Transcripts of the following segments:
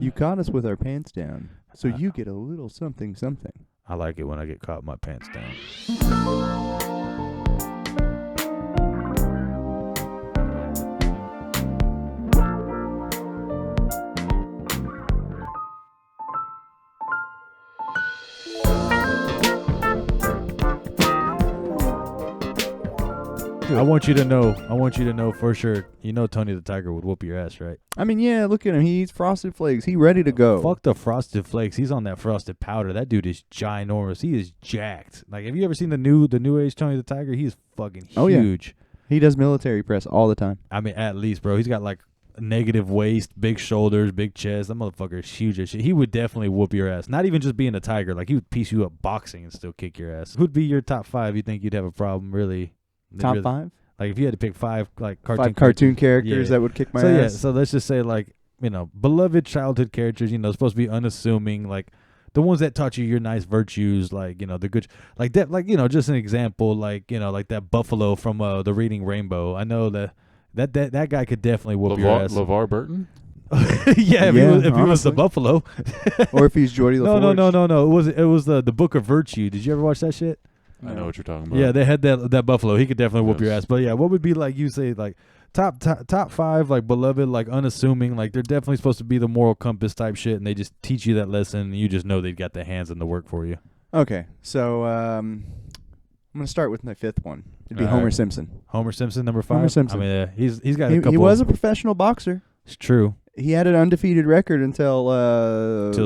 You caught us with our pants down, so you get a little something something. I like it when I get caught with my pants down. I want you to know for sure. You know Tony the Tiger would whoop your ass, right? I mean, yeah, look at him. He eats Frosted Flakes. He ready to go. Fuck the Frosted Flakes. He's on that frosted powder. That dude is ginormous. He is jacked. Like, have you ever seen the new age Tony the Tiger? He's fucking huge. Oh, yeah. He does military press all the time. I mean, at least, bro. He's got like negative waist, big shoulders, big chest. That motherfucker is huge as shit. He would definitely whoop your ass. Not even just being a tiger. Like, he would piece you up boxing and still kick your ass. Who'd be your top 5 you think you'd have a problem, really? Top 5? Like, if you had to pick 5 like cartoon characters that would kick my ass. Yeah, so let's just say, like, you know, beloved childhood characters, you know, supposed to be unassuming, like the ones that taught you your nice virtues, like, you know, the good, like that, like, you know, just an example, like, you know, like that buffalo from the Reading Rainbow. I know that guy could definitely whoop your ass. LeVar Burton? Yeah, if he was the buffalo. Or if he's Geordie LaForge. No. It was the Book of Virtue. Did you ever watch that shit? I know what you're talking about. Yeah, they had that buffalo. He could definitely whoop your ass. But yeah, what would be like you say like top 5 like beloved, like unassuming, like they're definitely supposed to be the moral compass type shit, and they just teach you that lesson, and you just know they've got the hands and the work for you. Okay, so I'm gonna start with my 5th one. It'd be Homer Simpson. Homer Simpson, number 5. Homer Simpson. I mean, he's got a couple. He was a professional boxer. It's true. He had an undefeated record until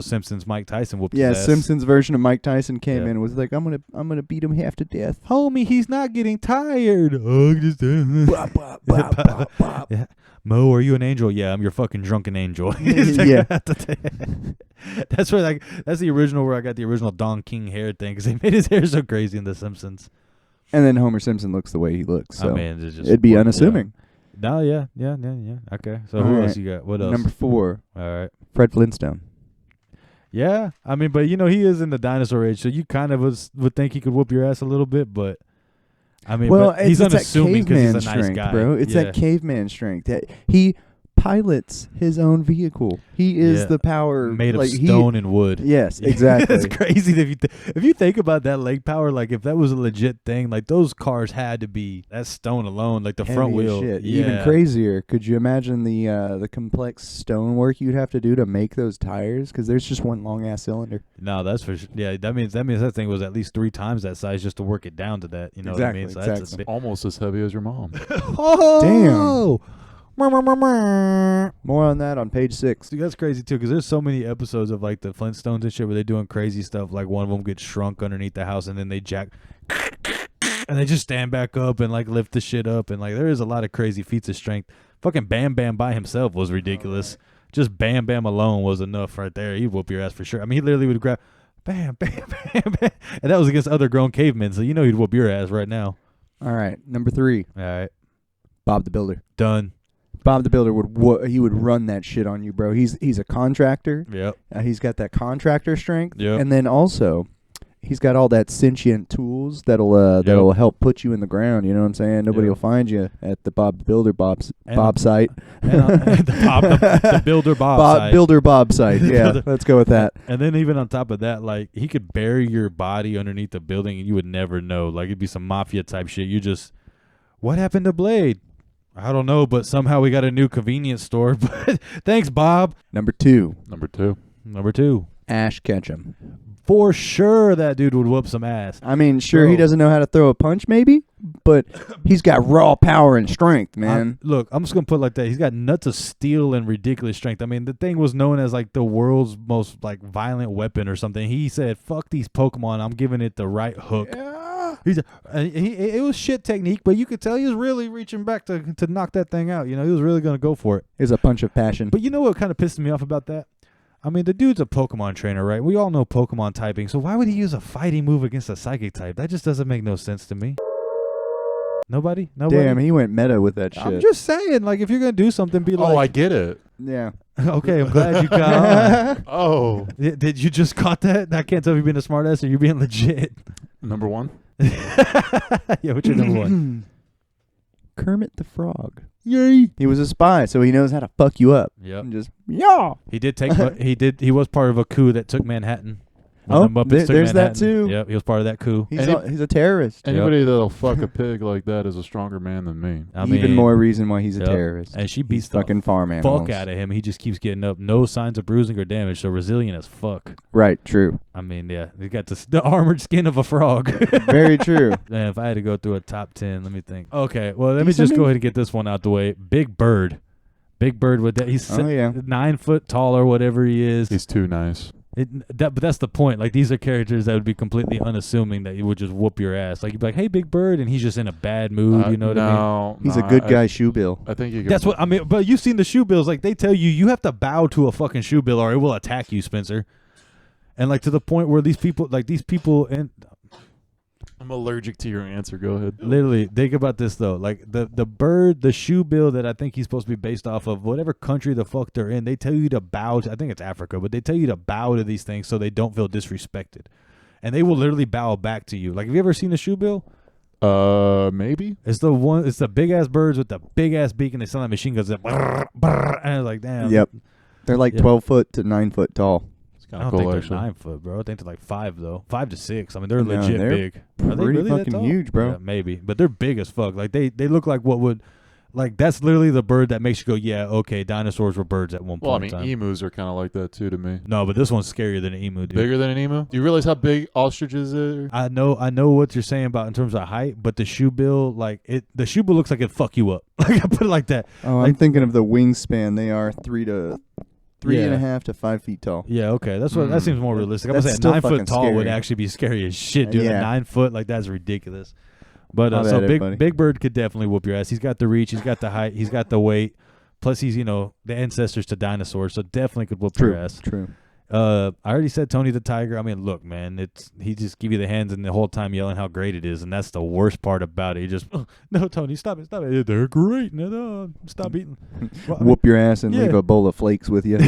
Simpson's Mike Tyson whooped his ass. Simpson's version of Mike Tyson came in and was like, I'm gonna beat him half to death. Homie, he's not getting tired. Oh, just bop, bop, bop, bop, bop. Yeah. Mo, are you an angel? Yeah, I'm your fucking drunken angel. Yeah. That's where that's the original where I got the original Don King hair thing, because they made his hair so crazy in The Simpsons. And then Homer Simpson looks the way he looks. So I mean, it'd be unassuming. Yeah. No, yeah. Okay, so who else you got? What else? Number 4. All right. Fred Flintstone. Yeah, I mean, but you know, he is in the dinosaur age, so you kind of would think he could whoop your ass a little bit, but I mean, he's unassuming because he's a nice guy, bro. It's that caveman strength that he pilots his own vehicle. He is the power made of stone and wood. Yes, exactly. It's crazy if you think about that leg power. Like, if that was a legit thing, like those cars had to be that stone alone, like the heavy front wheel. Shit. Yeah. Even crazier. Could you imagine the complex stone work you'd have to do to make those tires? Because there's just one long ass cylinder. No, that's for sure. Yeah, that means that thing was at least 3 times that size just to work it down to that. You know exactly, what I mean? So that's almost as heavy as your mom. Oh, damn. More on that on page 6. Dude, that's crazy too, because there's so many episodes of like the Flintstones and shit where they're doing crazy stuff. Like one of them gets shrunk underneath the house, and then they and they just stand back up and like lift the shit up, and like there is a lot of crazy feats of strength. Fucking Bam Bam by himself was ridiculous. Right. Just Bam Bam alone was enough right there. He'd whoop your ass for sure. I mean, he literally would grab bam, bam, bam, bam, and that was against other grown cavemen, so you know he'd whoop your ass right now. All right, number 3. All right, Bob the Builder. Done. Bob the Builder would run that shit on you, bro. He's a contractor. Yep. He's got that contractor strength. Yep. And then also, he's got all that sentient tools that'll help put you in the ground. You know what I'm saying? Nobody will find you at the Bob the Builder Bob site. The Builder Bob site. Builder Bob site. Yeah, let's go with that. And then even on top of that, like he could bury your body underneath the building, and you would never know. Like it'd be some mafia type shit. You just, what happened to Blade? I don't know, but somehow we got a new convenience store. But thanks, Bob. Number 2. Ash Ketchum. For sure, that dude would whoop some ass. I mean, sure, he doesn't know how to throw a punch, maybe, but he's got raw power and strength, man. Look, I'm just gonna put it like that. He's got nuts of steel and ridiculous strength. I mean, the thing was known as like the world's most like violent weapon or something. He said, "Fuck these Pokemon. I'm giving it the right hook." Yeah. It was shit technique, but you could tell he was really reaching back to knock that thing out. You know, he was really gonna go for it. It was a punch of passion. But you know what kind of pisses me off about that? I mean, the dude's a Pokemon trainer, right? We all know Pokemon typing, so why would he use a fighting move against a psychic type? That just doesn't make no sense to me. Nobody? Damn, he went meta with that shit. I'm just saying, like, if you're gonna do something, be like, oh, I get it. Yeah. Okay, I'm glad you got on. Oh. Did you just caught that? I can't tell if you're being a smart ass or you're being legit. Number 1? Yeah, what's your number 1? Kermit the Frog. Yay! He was a spy, so he knows how to fuck you up. Yep. And just He did take. He was part of a coup that took Manhattan. When Oh, the Muppets took there's that Manhattan. too. Yep, he was part of that coup. He's a terrorist. Anybody that'll fuck a pig like that is a stronger man than me. I Even mean, more reason why he's a yep. terrorist. And she beats He's the fucking farm animals. fuck out of him. He just keeps getting up. No signs of bruising or damage. So resilient as fuck. Right, true. I mean, yeah, he got the armored skin of a frog. Very true. Man, if I had to go through a top 10, let me think. Okay, well, let me Decent just go me? ahead and get this one out the way. Big Bird. Big Bird with that. He's Oh, yeah. 9 foot tall or whatever he is. He's too nice. But that's the point. Like, these are characters that would be completely unassuming that he would just whoop your ass. Like, you'd be like, hey, Big Bird, and he's just in a bad mood, you know what I mean? He's a good guy, shoe bill. I think you can. That's what I mean. But you've seen the shoe bills. Like, they tell you have to bow to a fucking shoe bill or it will attack you, Spencer. And, like, to the point where these people, and I'm allergic to your answer. Go ahead. literally, think about this, though. Like, the bird, the shoe bill that I think he's supposed to be based off of, whatever country the fuck they're in, they tell you to bow to, I think it's Africa, but they tell you to bow to these things so they don't feel disrespected. And they will literally bow back to you. Like, have you ever seen a shoe bill? Maybe. It's the big ass birds with the big ass beak, and they sound like machine guns. Like, brrr, brrr, and it's like, damn. Yep. They're like Yeah. 12 foot to 9 foot tall. It's I kind don't of cool, think they're actually. 9 foot, bro. I think they're like 5 though, 5 to 6. I mean, they're No, legit they're big. Are they pretty really that fucking tall? huge, bro. Yeah, maybe, but they're big as fuck. Like they look like what would, like that's literally the bird that makes you go, yeah, okay, dinosaurs were birds at one Well, I point mean, in time. emus are kind of like that too to me. No, but this one's scarier than an emu, dude. Bigger than an emu? Do you realize how big ostriches are? I know what you're saying about in terms of height, but the shoe bill, the shoe bill looks like it'd fuck you up. Like I put it like that. Oh, I'm thinking of the wingspan. They are 3.5 to 5 feet tall. Yeah, okay, that's what that seems more realistic. I'm That's saying still 9 foot fucking tall would scary. actually be scary as shit, dude. Yeah. 9 foot, like that's ridiculous. But I'll so add it, buddy. Big Bird could definitely whoop your ass. He's got the reach, he's got the height, he's got the weight. Plus, he's the ancestors to dinosaurs, so definitely could whoop your ass. True. I already said Tony the Tiger. I mean, look, man, he just give you the hands and the whole time yelling how great it is, and that's the worst part about it. He just no, Tony, stop it. They're great. No, stop eating. Well, I mean, Whoop your ass and yeah. leave a bowl of flakes with you.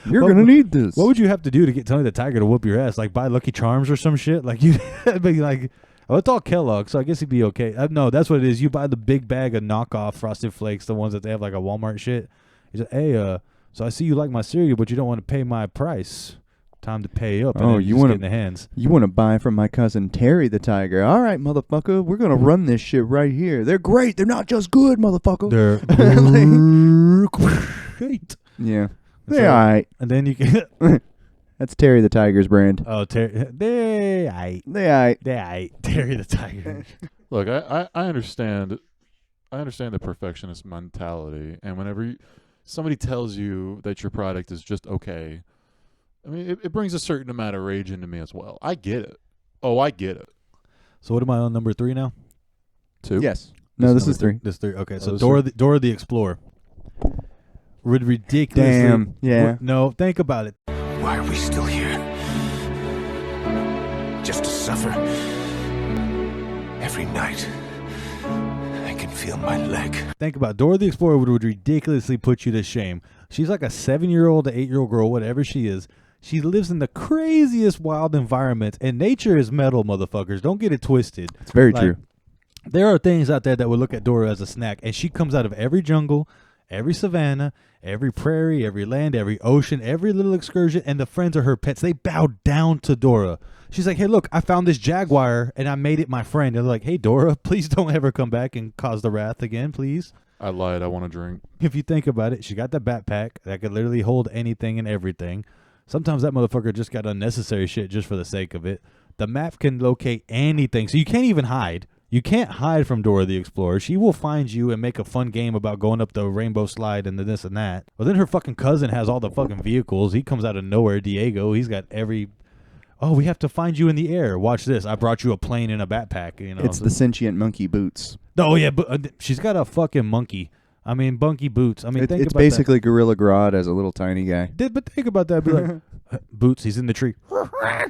You're What- gonna need this. What would you have to do to get Tony the Tiger to whoop your ass? Like buy Lucky Charms or some shit? Like you be like, oh, it's all Kellogg, so I guess he'd be okay. No, that's what it is. You buy the big bag of knockoff Frosted Flakes, the ones that they have like a Walmart shit. He's like, hey, so I see you like my cereal, but you don't want to pay my price. Time to pay up. And Oh, then you just wanna- get in the hands? You want to buy from my cousin Terry the Tiger? All right, motherfucker. We're gonna run this shit right here. They're great. They're not just good, motherfucker. They're great. Yeah. So- They're all right. And then you can. That's Terry the Tiger's brand. Oh, Terry. They aight. They all right. They aight. Terry the Tiger. Look, I understand. I understand the perfectionist mentality, and whenever somebody tells you that your product is just okay, I mean, it brings a certain amount of rage into me as well. I get it. Oh, I get it. So what am I on number 3 now? 2? Yes. No, this number is 3. This 3. Okay, so this Dora the Explorer. Ridiculously. Damn. Yeah. No, think about it. Why are we still here? Just to suffer? Every night, I can feel my leg. Think about it. Dora the Explorer would ridiculously put you to shame. She's like a 7-year-old, to 8-year-old girl, whatever she is. She lives in the craziest wild environments, and nature is metal, motherfuckers. Don't get it twisted. It's very Like, true. There are things out there that would look at Dora as a snack, and she comes out of every jungle, every savanna, every prairie, every land, every ocean, every little excursion, and the friends are her pets. They bow down to Dora. She's like, hey, look, I found this jaguar, and I made it my friend. And they're like, hey, Dora, please don't ever come back and cause the wrath again, please. I lied. I want a drink. If you think about it, she got the backpack that could literally hold anything and everything. Sometimes that motherfucker just got unnecessary shit just for the sake of it. The map can locate anything, so you can't even hide. You can't hide from Dora the Explorer. She will find you and make a fun game about going up the rainbow slide and the this and that. Well, then her fucking cousin has all the fucking vehicles. He comes out of nowhere, Diego. He's got every... Oh, we have to find you in the air. Watch this. I brought you a plane and a backpack. You know, It's the sentient monkey boots. Oh, yeah, but she's got a fucking monkey. I mean, bunky boots. I mean, think It's about that. basically Gorilla Grodd as a little tiny guy. But think about that. Be like, Boots, he's in the tree.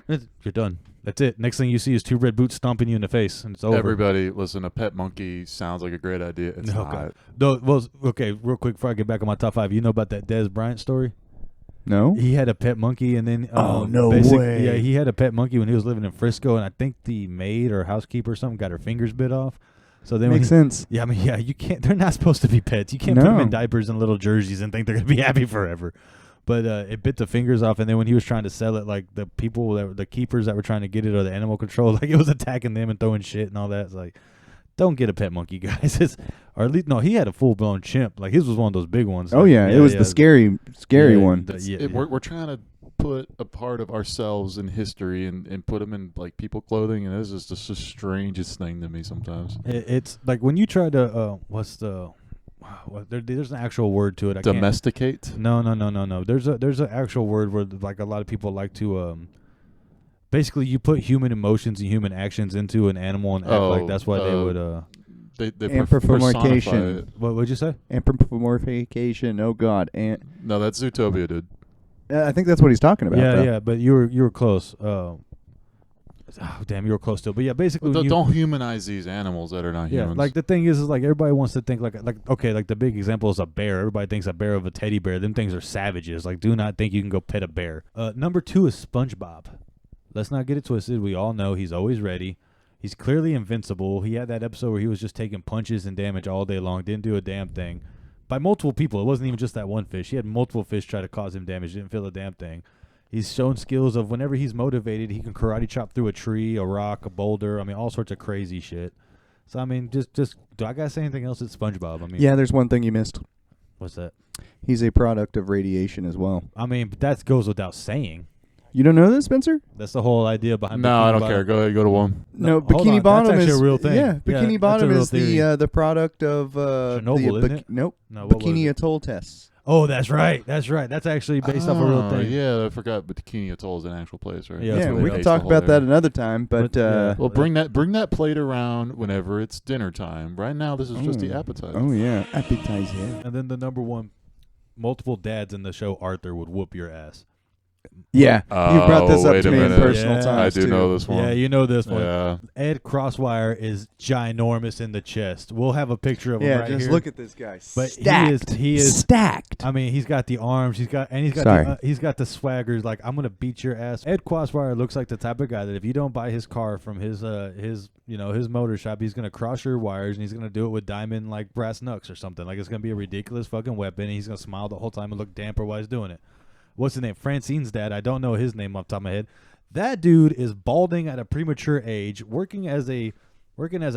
You're done. That's it. Next thing you see is 2 red boots stomping you in the face, and it's over. Everybody, listen, a pet monkey sounds like a great idea. It's No, not. okay. No, well, okay, real quick before I get back on my top 5, you know about that Des Bryant story? No? He had a pet monkey, and then Oh, no way. Yeah, he had a pet monkey when he was living in Frisco, and I think the maid or housekeeper or something got her fingers bit off. So then Makes sense. Yeah, I mean, yeah, you can't. They're not supposed to be pets. You can't put them in No. diapers and little jerseys and think they're gonna be happy forever. But it bit the fingers off, and then when he was trying to sell it, like the people the keepers that were trying to get it, or the animal control, like it was attacking them and throwing shit and all that. It's like, don't get a pet monkey, guys. Or at least no, he had a full blown chimp. Like his was one of those big ones. Oh like, yeah, it was the scary one. We're trying to put a part of ourselves in history and put them in like people clothing, and this is just the strangest thing to me sometimes. It's like when you try to there's an actual word to it. I Domesticate? No. There's an actual word where like a lot of people like to basically you put human emotions and human actions into an animal and act like that's why they would they anthropomorphication. it. What would you say? Anthropomorphication. Oh God. No, that's Zootopia, dude. I think that's what he's talking about. though. Yeah, but you were close. Damn, you were close to it. But yeah, basically, Don't humanize these animals that are not humans. Like the thing is like everybody wants to think like okay, like the big example is a bear. Everybody thinks a bear of a teddy bear. Them things are savages. Like, do not think you can go pet a bear. Number 2 is SpongeBob. Let's not get it twisted. We all know he's always ready. He's clearly invincible. He had that episode where he was just taking punches and damage all day long. Didn't do a damn thing. By multiple people. It wasn't even just that one fish. He had multiple fish try to cause him damage. Didn't feel a damn thing. He's shown skills of whenever he's motivated, he can karate chop through a tree, a rock, a boulder. I mean, all sorts of crazy shit. So, I mean, just do I got to say anything else? It's SpongeBob. I mean, Yeah, there's one thing you missed. What's that? He's a product of radiation as well. I mean, but that goes without saying. You don't know this, Spencer? That's the whole idea behind. No, Bikini I don't Bottom. care. Go ahead, go to one. No, hold Bikini on. Bottom That's is actually a real thing. Yeah, Yeah, Bikini that's Bottom a real is theory. the product of Chernobyl, isn't it? Nope. No, what was Bikini it? Atoll tests. Oh, that's right. That's right. That's actually based off a real thing. Yeah, I forgot. But Bikini Atoll is an actual place, right? Yeah, Yeah, that's what we they can based talk the whole about that area. another time. But yeah. Well, bring that plate around whenever it's dinner time. Right now, this is just the appetizer. oh yeah, appetizer. And then the number one, multiple dads in the show Arthur would whoop your ass. Yeah, you brought this up wait to a me in minute. personal Yeah. times I do too. know this one. Yeah, you know this one. Yeah. Ed Crosswire is ginormous in the chest. We'll have a picture of him Yeah, right just here. look at this guy. But Stacked. he is stacked. I mean, he's got the arms. He's got Sorry. he's got the swaggers. Like, I'm gonna beat your ass. Ed Crosswire looks like the type of guy that if you don't buy his car from his motor shop, he's gonna cross your wires and he's gonna do it with diamond like brass knucks or something. Like, it's gonna be a ridiculous fucking weapon. And he's gonna smile the whole time and look damper while he's doing it. What's his name? Francine's dad. I don't know his name off the top of my head. That dude is balding at a premature age, working as a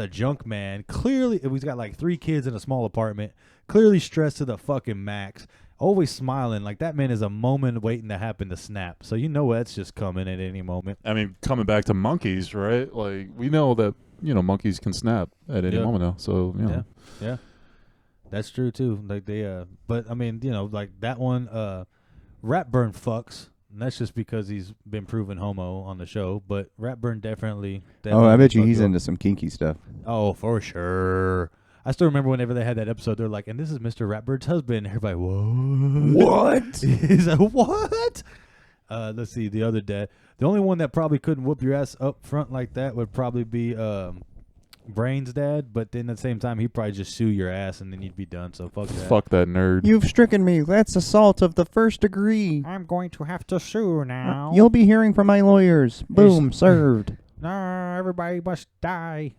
junk man. Clearly, he's got like 3 kids in a small apartment. Clearly stressed to the fucking max. Always smiling. Like, that man is a moment waiting to happen to snap. So you know that's just coming at any moment. I mean, coming back to monkeys, right? Like, we know that, monkeys can snap at any moment now. So, Yeah. That's true too. Like but I mean, like that one, Ratburn fucks. And that's just because he's been proven homo on the show. But Ratburn definitely. Oh, I bet you fuck he's up. into some kinky stuff. Oh, for sure. I still remember whenever they had that episode, they're like, and this is Mr. Ratburn's husband. Everybody, what? He's like, what? Let's see, the other dad. The only one that probably couldn't whoop your ass up front like that would probably be Brain's dad. But then at the same time, he'd probably just sue your ass and then you'd be done. So fuck that. Fuck that nerd. You've stricken me. That's assault of the first degree. I'm going to have to sue now. You'll be hearing from my lawyers. Boom, served. No, everybody must die.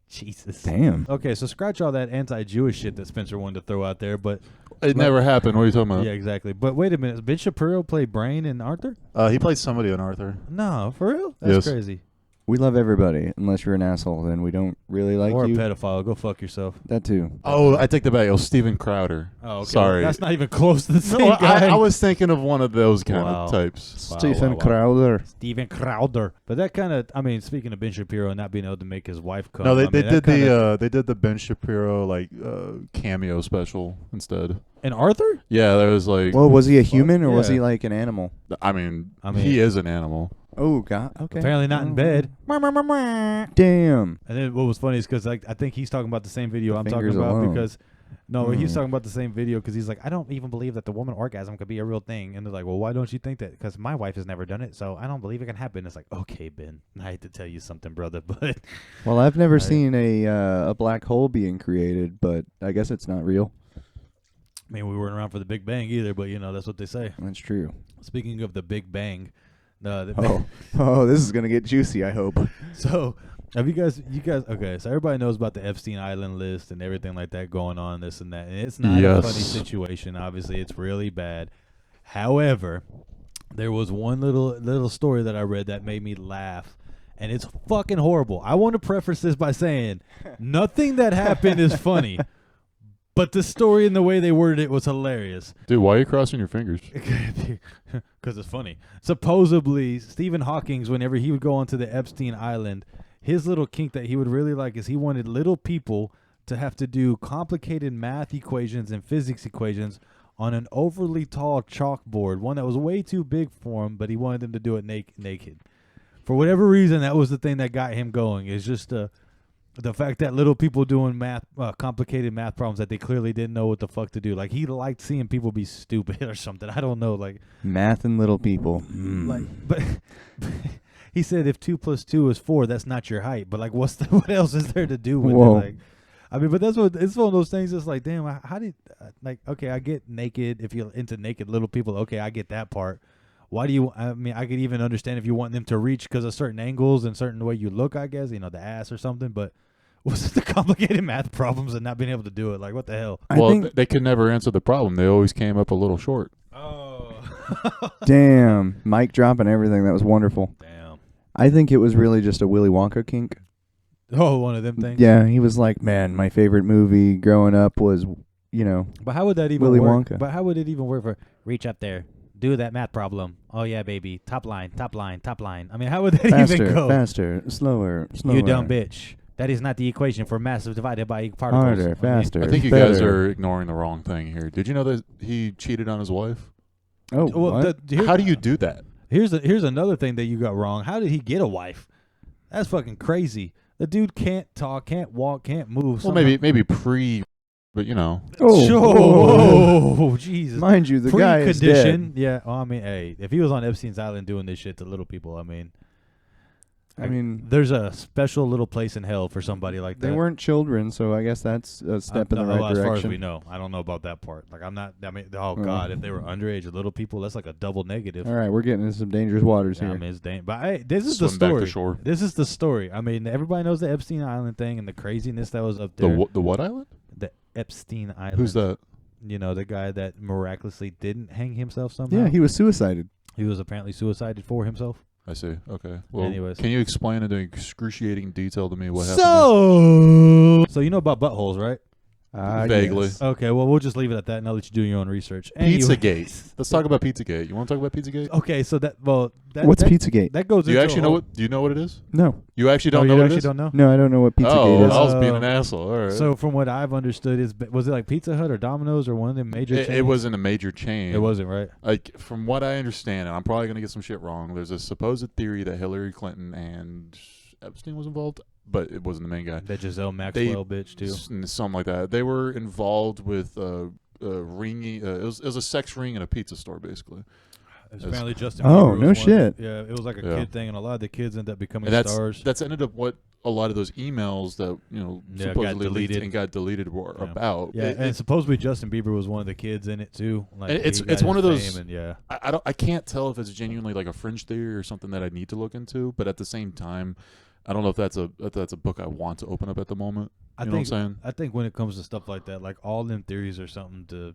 Jesus. Damn. Okay, so scratch all that anti-Jewish shit that Spencer wanted to throw out there, but It never happened. What are you talking about? yeah, exactly. But wait a minute, Ben Shapiro played Brain and Arthur? He plays somebody on Arthur. No, for real? That's Yes. crazy. We love everybody, unless you're an asshole, then we don't really like Or you. a pedophile. Go fuck yourself. That too. Oh, I take that back. It was Steven Crowder. Oh, okay. Sorry. That's not even close to the same No, guy. I was thinking of one of those kind Wow. of types. Wow, Stephen wow, wow. Crowder. Steven Crowder. But that kind of, I mean, speaking of Ben Shapiro not being able to make his wife come. No, I they mean, that kinda- did the Ben Shapiro cameo special instead. And Arthur? Yeah, there was like. Well, was he a human or was Yeah. he like an animal? I mean, I mean- he is an animal. Oh, God. Okay. Apparently not in Oh. bed. Damn. And then what was funny is because I think he's talking about the same video The I'm talking fingers about alone. because no, he's Mm. talking about the same video because he's like, I don't even believe that the woman orgasm could be a real thing. And they're like, well, why don't you think that? Because my wife has never done it, so I don't believe it can happen. It's like, okay, Ben, I hate to tell you something, brother, but Well, I've never Right. seen a black hole being created, but I guess it's not real. I mean, we weren't around for the Big Bang either, but that's what they say. That's true. Speaking of the Big Bang, Oh, this is gonna get juicy. I hope. so Have you guys? Okay, so everybody knows about the Epstein Island list and everything like that going on, this and that. And it's not a funny situation. Obviously, it's really bad. However, there was one little story that I read that made me laugh, and it's fucking horrible. I want to preface this by saying nothing that happened is funny, but the story and the way they worded it was hilarious. Dude, why are you crossing your fingers? Because it's funny. Supposedly, Steven Hawkins, whenever he would go onto the Epstein Island, his little kink that he would really like is he wanted little people to have to do complicated math equations and physics equations on an overly tall chalkboard, one that was way too big for him, but he wanted them to do it naked. For whatever reason, that was the thing that got him going. It's just the fact that little people doing complicated math problems that they clearly didn't know what the fuck to do. Like, he liked seeing people be stupid or something. I don't know. Like, math and little people. But he said if 2 + 2 is 4, that's not your height. But like, what else is there to do with it? Like, I mean, but it's one of those things. It's like, damn, how did okay, I get naked if you're into naked little people. Okay, I get that part. Why do you? I mean, I could even understand if you want them to reach because of certain angles and certain way you look. I guess the ass or something. But what's the complicated math problems and not being able to do it? Like, what the hell? Well, they could never answer the problem. They always came up a little short. Oh, damn! Mic drop and everything. That was wonderful. Damn. I think it was really just a Willy Wonka kink. Oh, one of them things. Yeah, he was like, man, my favorite movie growing up was, But how would that even Willy work? Wonka. But how would it even work for reach up there, do that math problem? Oh yeah, baby, top line. I mean, how would that even go? Faster, slower. You dumb bitch. That is not the equation for mass divided by particles. Harder, faster. I think you better. guys are ignoring the wrong thing here. Did you know that he cheated on his wife? Oh, Well, what? How do you do that? Here's another thing that you got wrong. How did he get a wife? That's fucking crazy. The dude can't talk, can't walk, can't move. Well, maybe but Oh, Oh, Jesus. Mind you, the guy is dead. Pre-condition. Yeah. Oh, I mean, hey, if he was on Epstein's Island doing this shit to little people, I mean, there's a special little place in hell for somebody like that. They weren't children, so I guess that's a step in the right as direction. far as we know. I don't know about that part. Like, God, if they were underage or little people, that's like a double negative. All right, we're getting into some dangerous waters Yeah, here. I mean, it's but hey, this is Swim the story. back to shore. This is the story. I mean, everybody knows the Epstein Island thing and the craziness that was up there. The what island? The Epstein Island. Who's that? The guy that miraculously didn't hang himself somehow. Yeah, he was suicided. He was apparently suicided for himself. I see. Okay. Well, Anyways. can you explain in excruciating detail to me what happened? So you know about buttholes, right? Vaguely. Yes. Okay, well, we'll just leave it at that and I'll let you do your own research. Anyways. Pizzagate. Let's talk about Pizzagate. You want to talk about Pizzagate? Okay, so What's Pizzagate? That goes Do you into actually a know whole- what? Do you know what it is? No. You actually don't Oh, know you what actually it is? don't know? No, I don't know what Pizzagate Oh, is. I was being an asshole. All right. So from what I've understood, was it like Pizza Hut or Domino's or one of them major chains? It wasn't a major chain. It wasn't, right? Like, from what I understand, and I'm probably going to get some shit wrong, there's a supposed theory that Hillary Clinton and Epstein was involved, but it wasn't the main guy. That Giselle Maxwell bitch, too. Something like that. They were involved with ringing. It was a sex ring in a pizza store, basically. It was apparently Justin Oh, Bieber was no one. shit. Yeah, it was like a Yeah. kid thing, and a lot of the kids ended up becoming And stars. that's ended up what a lot of those emails that Yeah, got supposedly leaked deleted. and got deleted were Yeah. about. Yeah, and supposedly Justin Bieber was one of the kids in it too. Like, It's he got one his of those- fame and yeah. I can't tell if it's genuinely like a fringe theory or something that I need to look into, but at the same time, I don't know if that's a book I want to open up at the moment. I You know think what I'm saying? I think when it comes to stuff like that, like all them theories are something to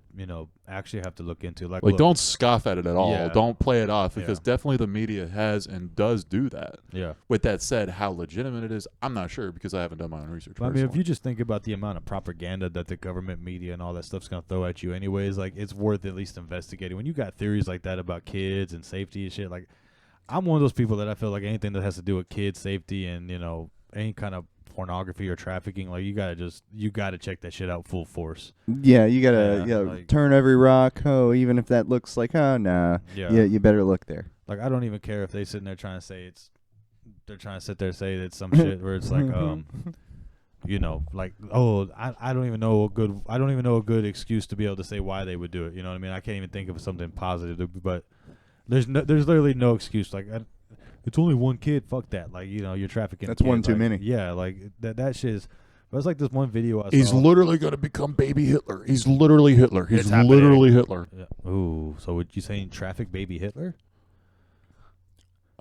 actually have to look into. Like look, Don't scoff at it at all. Yeah. Don't play it off because Yeah. definitely the media has and does do that. Yeah. With that said, how legitimate it is, I'm not sure because I haven't done my own research. But I mean, if personally. you just think about the amount of propaganda that the government media and all that stuff's gonna throw at you, anyways, like it's worth at least investigating. When you got theories like that about kids and safety and shit, like I'm one of those people that I feel like anything that has to do with kids safety and any kind of pornography or trafficking, like you gotta check that shit out full force. Yeah, you gotta like- turn every rock. Oh, even if that looks like, nah. Yeah. Yeah, you better look there. Like I don't even care if they sitting there trying to say they're trying to sit there and say it's some shit where it's like like I don't even know a good excuse to be able to say why they would do it. You know what I mean? I can't even think of something positive, but there's literally no excuse. Like it's only one kid. Fuck that. Like you're trafficking. That's one too like, many. Yeah, like that shit is. But it's like this one video I He's saw. literally going to become baby Hitler. He's literally Hitler. He's It's happening. literally Hitler. Yeah. Ooh, so what you saying? Traffic baby Hitler?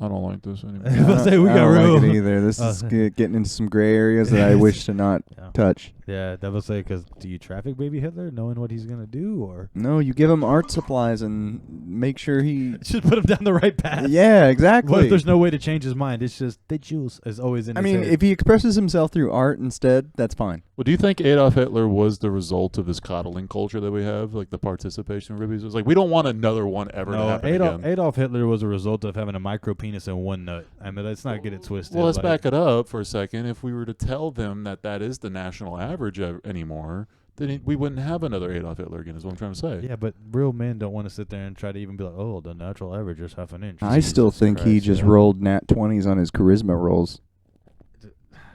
I don't like this anymore. I was gonna say, we I got don't real. like it either. This is getting into some gray areas that I wish to not touch. Yeah, that was say, because do you traffic baby Hitler knowing what he's gonna do, or No, you give him art supplies and make sure he. just put him down the right path? Yeah, exactly. What if there's no way to change his mind? It's just the Jews is always in. I his mean, head. if he expresses himself through art instead, that's fine. Well, do you think Adolf Hitler was the result of this coddling culture that we have, like the participation ribbies? It's like we don't want another one ever to no, happen again. Adolf Hitler was a result of having a micro penis and one nut. I mean, let's not get it twisted. Well, let's like, back it up for a second. If we were to tell them that that is the national average anymore, then we wouldn't have another Adolf Hitler again, is what I'm trying to say. Yeah, but real men don't want to sit there and try to even be like, oh, the natural average is half an inch. I still think he Christ, just yeah. rolled nat 20s on his charisma rolls.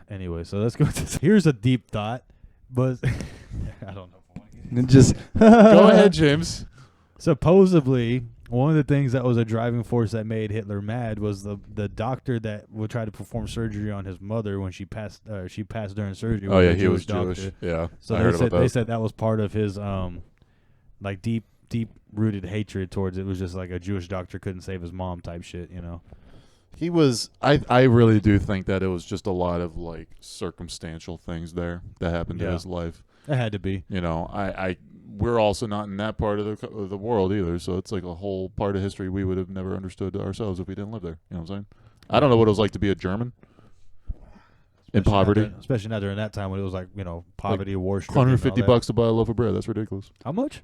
Anyway, so let's go to here's a deep thought, but I don't know. If I wanna get And just Go ahead, James. Supposedly, one of the things that was a driving force that made Hitler mad was the doctor that would try to perform surgery on his mother when she passed during surgery. Oh was yeah, a he was doctor. Jewish. Yeah, So I heard about that. they said that was part of his like deep rooted hatred towards it. Was just like a Jewish doctor couldn't save his mom type shit, you know. He was. I really do think that it was just a lot of like circumstantial things there that happened to Yeah. his life. It had to be. You know, we're also not in that part of the world either. So it's like a whole part of history we would have never understood ourselves if we didn't live there. You know what I'm saying? I don't know what it was like to be a German in poverty. Especially not during that time when it was like, you know, poverty, war, $150 to buy a loaf of bread. That's ridiculous. How much?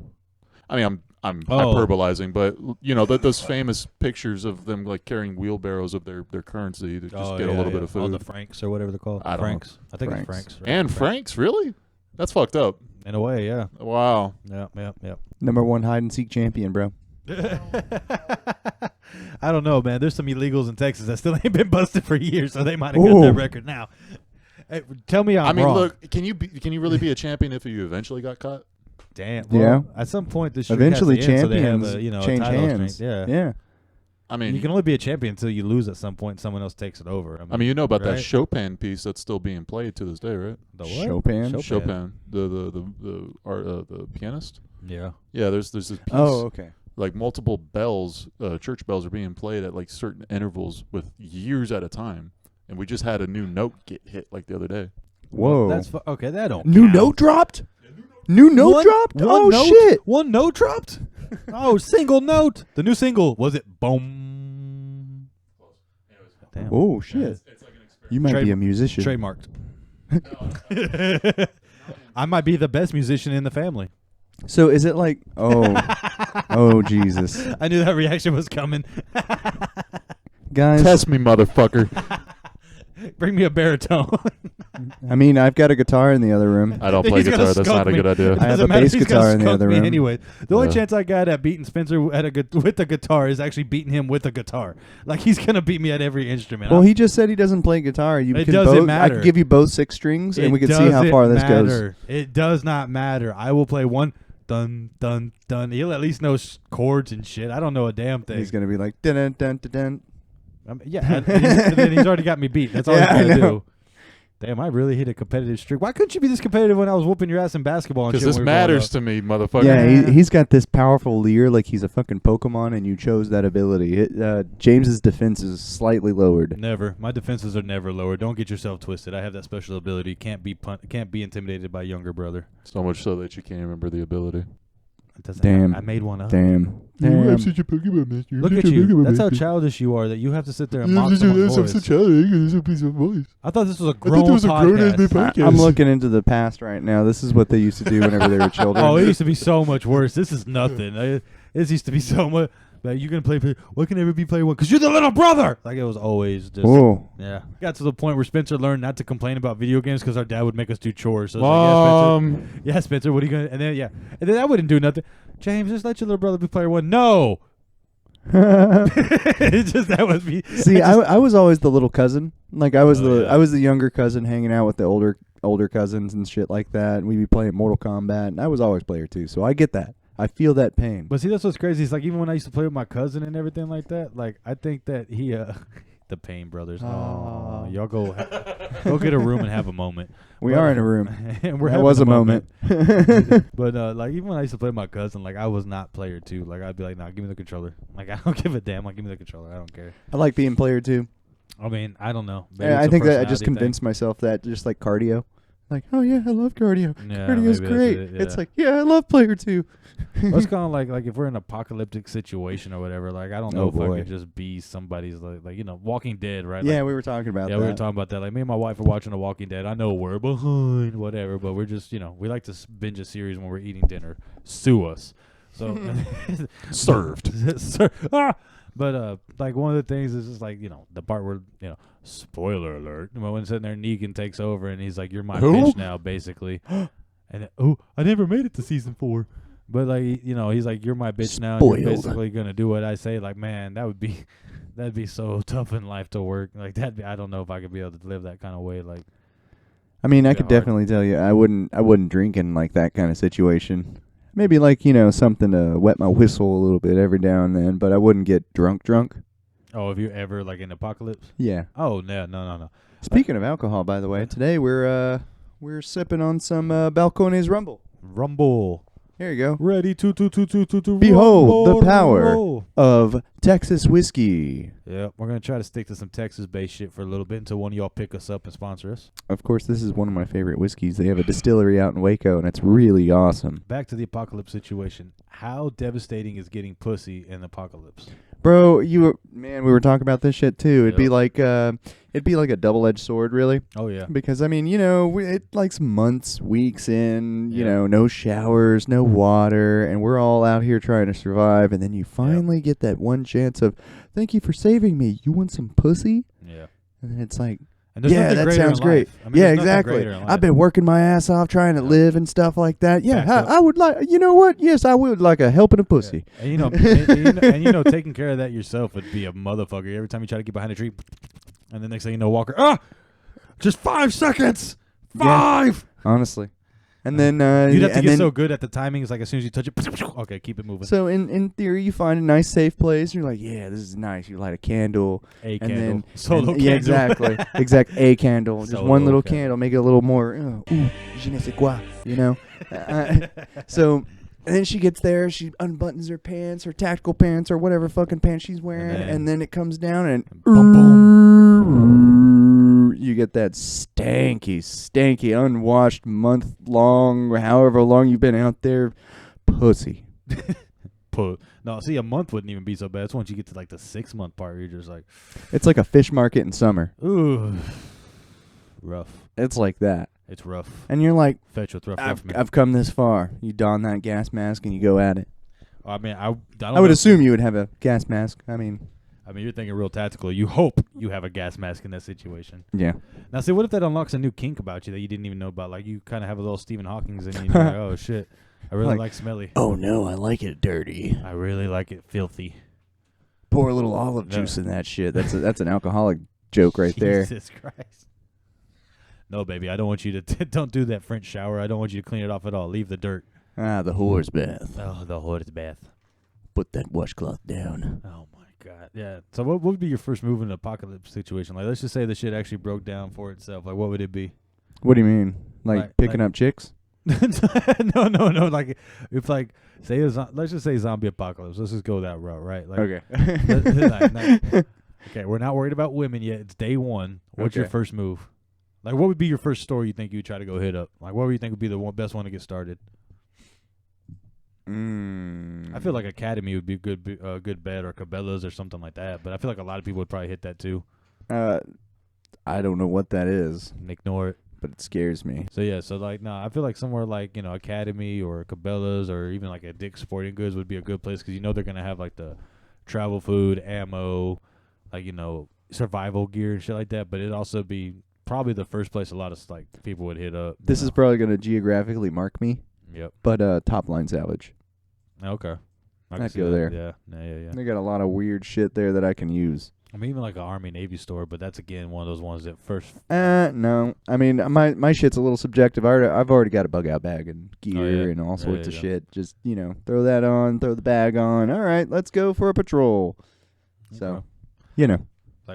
I mean, I'm Oh. hyperbolizing, but you know those famous pictures of them like carrying wheelbarrows of their currency to just get a little bit of Oh, food. the francs or whatever they're called. I don't know. Francs. I think Francs. it's francs. Right? And francs, really? That's fucked up. In a way, yeah. Wow. Yep. number one hide and seek champion, bro. I don't know, man. There's some illegals in Texas that still ain't been busted for years, so they might have got Ooh. that record now. Hey, tell me I'm wrong. Look, can you really be a champion if you eventually got caught? Damn. Yeah. Well, at some point, this Eventually, has to end, so they have champions a, you know, a change title hands. strength. Yeah. I mean, You can only be a champion until you lose at some point and someone else takes it over. I mean, you know about that right? Chopin piece that's still being played to this day, right? The what? Chopin? Chopin, the pianist. Yeah. Yeah, there's this piece. Oh, okay. Like multiple bells, church bells are being played at like certain intervals with years at a time, and we just had a new note get hit like the other day. Whoa. That's okay. That don't New count. note dropped? New note dropped? One Oh, note? shit. One note dropped? Oh, single note. The new single, was it Boom? Damn. Oh, shit. You might be a musician. Trademarked. I might be the best musician in the family. So is it like, oh, Jesus. I knew that reaction was coming. Guys, Test me, motherfucker. Bring me a baritone. I mean, I've got a guitar in the other room. I don't play He's gonna guitar. That's skunk not a me. good idea. I have Doesn't a matter, bass he's gonna guitar in the skunk other me room. Anyway, the only Yeah. chance I got at beating Spencer at with a guitar is actually beating him with a guitar. Like he's gonna beat me at every instrument. Well, he just said he doesn't play guitar. You It can doesn't both, I matter. can give you both 6 strings, and we can see how doesn't far this goes. matter. It does not matter. I will play one dun dun dun. He'll at least know chords and shit. I don't know a damn thing. He's gonna be like dun dun dun dun. Dun. Yeah, and then he's already got me beat. That's all Yeah, he's I gonna know. do. Damn, I really hit a competitive streak. Why couldn't you be this competitive when I was whooping your ass in basketball? And Because shit this when we were growing matters up? to me, motherfucker. Yeah, he's got this powerful leer like he's a fucking Pokemon, and you chose that ability. James's defense is slightly lowered. Never. My defenses are never lower. Don't get yourself twisted. I have that special ability. Can't be intimidated by younger brother. So much so that you can't remember the ability. It doesn't Damn. I made one up. Damn. You have such a Pokemon master. Look at you. That's how childish you are that you have to sit there and mock someone's voice. I thought this was a grown podcast. podcast. I'm looking into the past right now. This is what they used to do whenever they were children. Oh, it used to be so much worse. This is nothing. This used to be so much. Like, you can play. What can ever be play one? Because you're the little brother. Like it was always just. Whoa. Yeah. Got to the point where Spencer learned not to complain about video games because our dad would make us do chores. So it's like, yeah, Spencer, what are you gonna? And then I wouldn't do nothing. James, just let your little brother be player one. No. It's just that was me. See, I was always the little cousin. Like I was Oh, I was the younger cousin hanging out with the older cousins and shit like that. And we'd be playing Mortal Kombat, and I was always player 2. So I get that. I feel that pain. But see, that's what's crazy. It's like even when I used to play with my cousin and everything like that. Like I think that he the Payne brothers. Oh. Y'all go go get a room and have a moment. We are in a room. And we're That having was a a moment. But like even when I used to play with my cousin, like I was not player 2. Like I'd be like, nah, give me the controller. Like I don't give a damn. Like give me the controller. I don't care. I like being player 2. I mean, I don't know. Maybe Yeah, it's I a think that I just personality thing. convinced myself that just like cardio. Like, oh yeah, I love cardio. Yeah, Cardio's maybe that's great. it, It's yeah. like, yeah, I love player 2. Well, it's kind of like if we're in an apocalyptic situation or whatever. Like I don't know Oh, if I boy. could just be somebody's like Walking Dead, right? Yeah, Like, we were talking about yeah, that. we were talking about that. Like me and my wife are watching The Walking Dead. I know we're behind, whatever, but we're just we like to binge a series when we're eating dinner. Sue us. So Served. But like one of the things is just like the part where spoiler alert when sitting there Negan takes over and he's like, you're my Who? bitch now basically. And I never made it to season 4. But like he's like, you're my bitch now and you're Spoiled. basically gonna do what I say. Like man, that'd be so tough in life to work. Like I don't know if I could be able to live that kind of way. Like I mean, I Yeah, could hard. definitely tell you, I wouldn't drink in like that kind of situation. Maybe like something to wet my whistle a little bit every now and then, but I wouldn't get drunk. if you're ever like in apocalypse. Yeah. Oh no. Speaking of alcohol, by the way, today we're sipping on some Balcones Rumble. Rumble. Here you go. Ready to Behold rumble, the power rumble. of Texas whiskey. Yeah, we're gonna try to stick to some Texas-based shit for a little bit until one of y'all pick us up and sponsor us. Of course, this is one of my favorite whiskeys. They have a distillery out in Waco, and it's really awesome. Back to the apocalypse situation. How devastating is getting pussy in the apocalypse? Bro, we were talking about this shit too. It'd be Yep. like a double-edged sword, really. Oh yeah. Because I mean, it likes months, weeks in, Yeah. no showers, no water, and we're all out here trying to survive. And then you finally get that one chance of, thank you for saving me. You want some pussy? Yeah. And then it's like, And there's yeah, nothing that greater sounds in great. life. I mean, Yeah, there's nothing exactly. greater in life. I've been working my ass off trying to Yeah. live and stuff like that. Yeah, Backed up. I would like. You know what? Yes, I would like a helping of pussy. Yeah. And taking care of that yourself would be a motherfucker. Every time you try to get behind a tree, and the next thing you know, Walker, just 5 seconds, 5. Honestly, and then You'd have to and get then, so good at the timing. It's like as soon as you touch it, okay, keep it moving. So in theory, you find a nice safe place. You're like, yeah, this is nice. You light a candle. A And candle, then solo candle. Yeah, exactly. A candle. Just Solo one little candle. candle. Make it a little more, je ne sais quoi, So, and then she gets there. She unbuttons her pants, her tactical pants, or whatever fucking pants she's wearing. And then it comes down and you get that stanky, unwashed, month-long, however long you've been out there, pussy. No, see, a month wouldn't even be so bad. It's once you get to like the 6-month part where you're just like, It's like a fish market in summer. ooh, rough. It's like that. It's rough. And you're like, Fetch with rough man. I've come this far. You don that gas mask and you go at it. I mean, I don't I would know. assume you would have a gas mask. I mean, You're thinking real tactical. You hope you have a gas mask in that situation. yeah. Now, see, what if that unlocks a new kink about you that you didn't even know about? Like, you kind of have a little Steven Hawkins in you, and you're like, oh, shit. I really like smelly. Oh no, I like it dirty. I really like it filthy. Pour a little olive juice in that shit. That's an alcoholic joke right there. Jesus Christ. No, baby, I don't want you to don't do that French shower. I don't want you to clean it off at all. Leave the dirt. Ah, the whore's bath. Oh, the horse bath. Put that washcloth down. Oh my God. Yeah. So what would be your first move in an apocalypse situation? Like, let's just say the shit actually broke down for itself. Like, what would it be? What do you mean? Like picking up chicks? No. Like, if like let's just say zombie apocalypse. Let's just go that route, right? Like, Okay. okay, we're not worried about women yet. It's day one. What's your Okay. first move? Like, what would be your first store you think you'd try to go hit up? Like, what would you think would be the best one to get started? I feel like Academy would be a good bet, or Cabela's or something like that. But I feel like a lot of people would probably hit that too. I don't know what that is, Ignore it. but it scares me. So yeah, I feel like somewhere like Academy or Cabela's or even like a Dick's Sporting Goods would be a good place because they're gonna have like the travel food, ammo, like survival gear and shit like that. But it'd also be probably the first place a lot of like people would hit up. This is probably gonna geographically mark me, Yep. but top line salvage. Okay. can I'd see go that. there. Yeah. They got a lot of weird shit there that I can use. I mean, even like an Army Navy store, but that's again one of those ones that first. No. I mean, my shit's a little subjective. I've already got a bug out bag and gear and all sorts of shit. Just, throw that on, throw the bag on. All right, let's go for a patrol. So, Okay.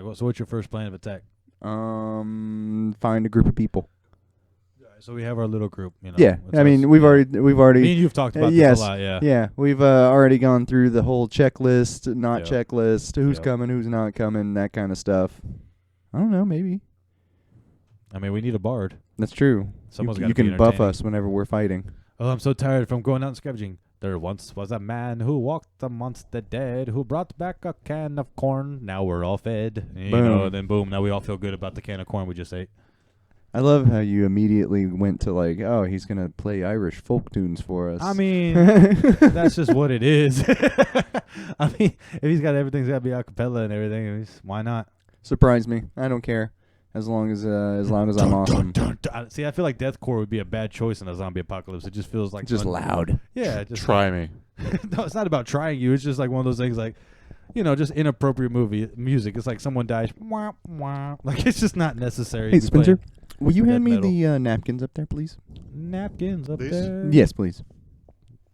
Like, what's your first plan of attack? Find a group of people. So we have our little group. You know, Yeah, it's I mean, us. we've Yeah. already. Me and you've talked about yes, this a lot. Yeah. Yeah, we've already gone through the whole checklist, not Yep. checklist, who's Yep. coming, who's not coming, that kind of stuff. I don't know, maybe. I mean, we need a bard. That's true. Someone's you gotta be can buff entertaining. us whenever we're fighting. Oh, I'm so tired from going out and scavenging. There once was a man who walked amongst the dead, who brought back a can of corn. Now we're all fed. You know, Boom. then boom. Now we all feel good about the can of corn we just ate. I love how you immediately went to like, oh, he's going to play Irish folk tunes for us. I mean, that's just what it is. I mean, if he's got everything's got to be a cappella and everything, why not? Surprise me. I don't care. As long as I'm awesome. See, I feel like deathcore would be a bad choice in a zombie apocalypse. It just feels like Just loud. Yeah, just Try me. no, it's not about trying you. It's just like one of those things, like, you know, just inappropriate music. It's like someone dies. Wah, wah. Like, it's just not necessary. Hey, to play Spencer, will you death hand me metal. the napkins up there, please? napkins up These? there. Yes, please.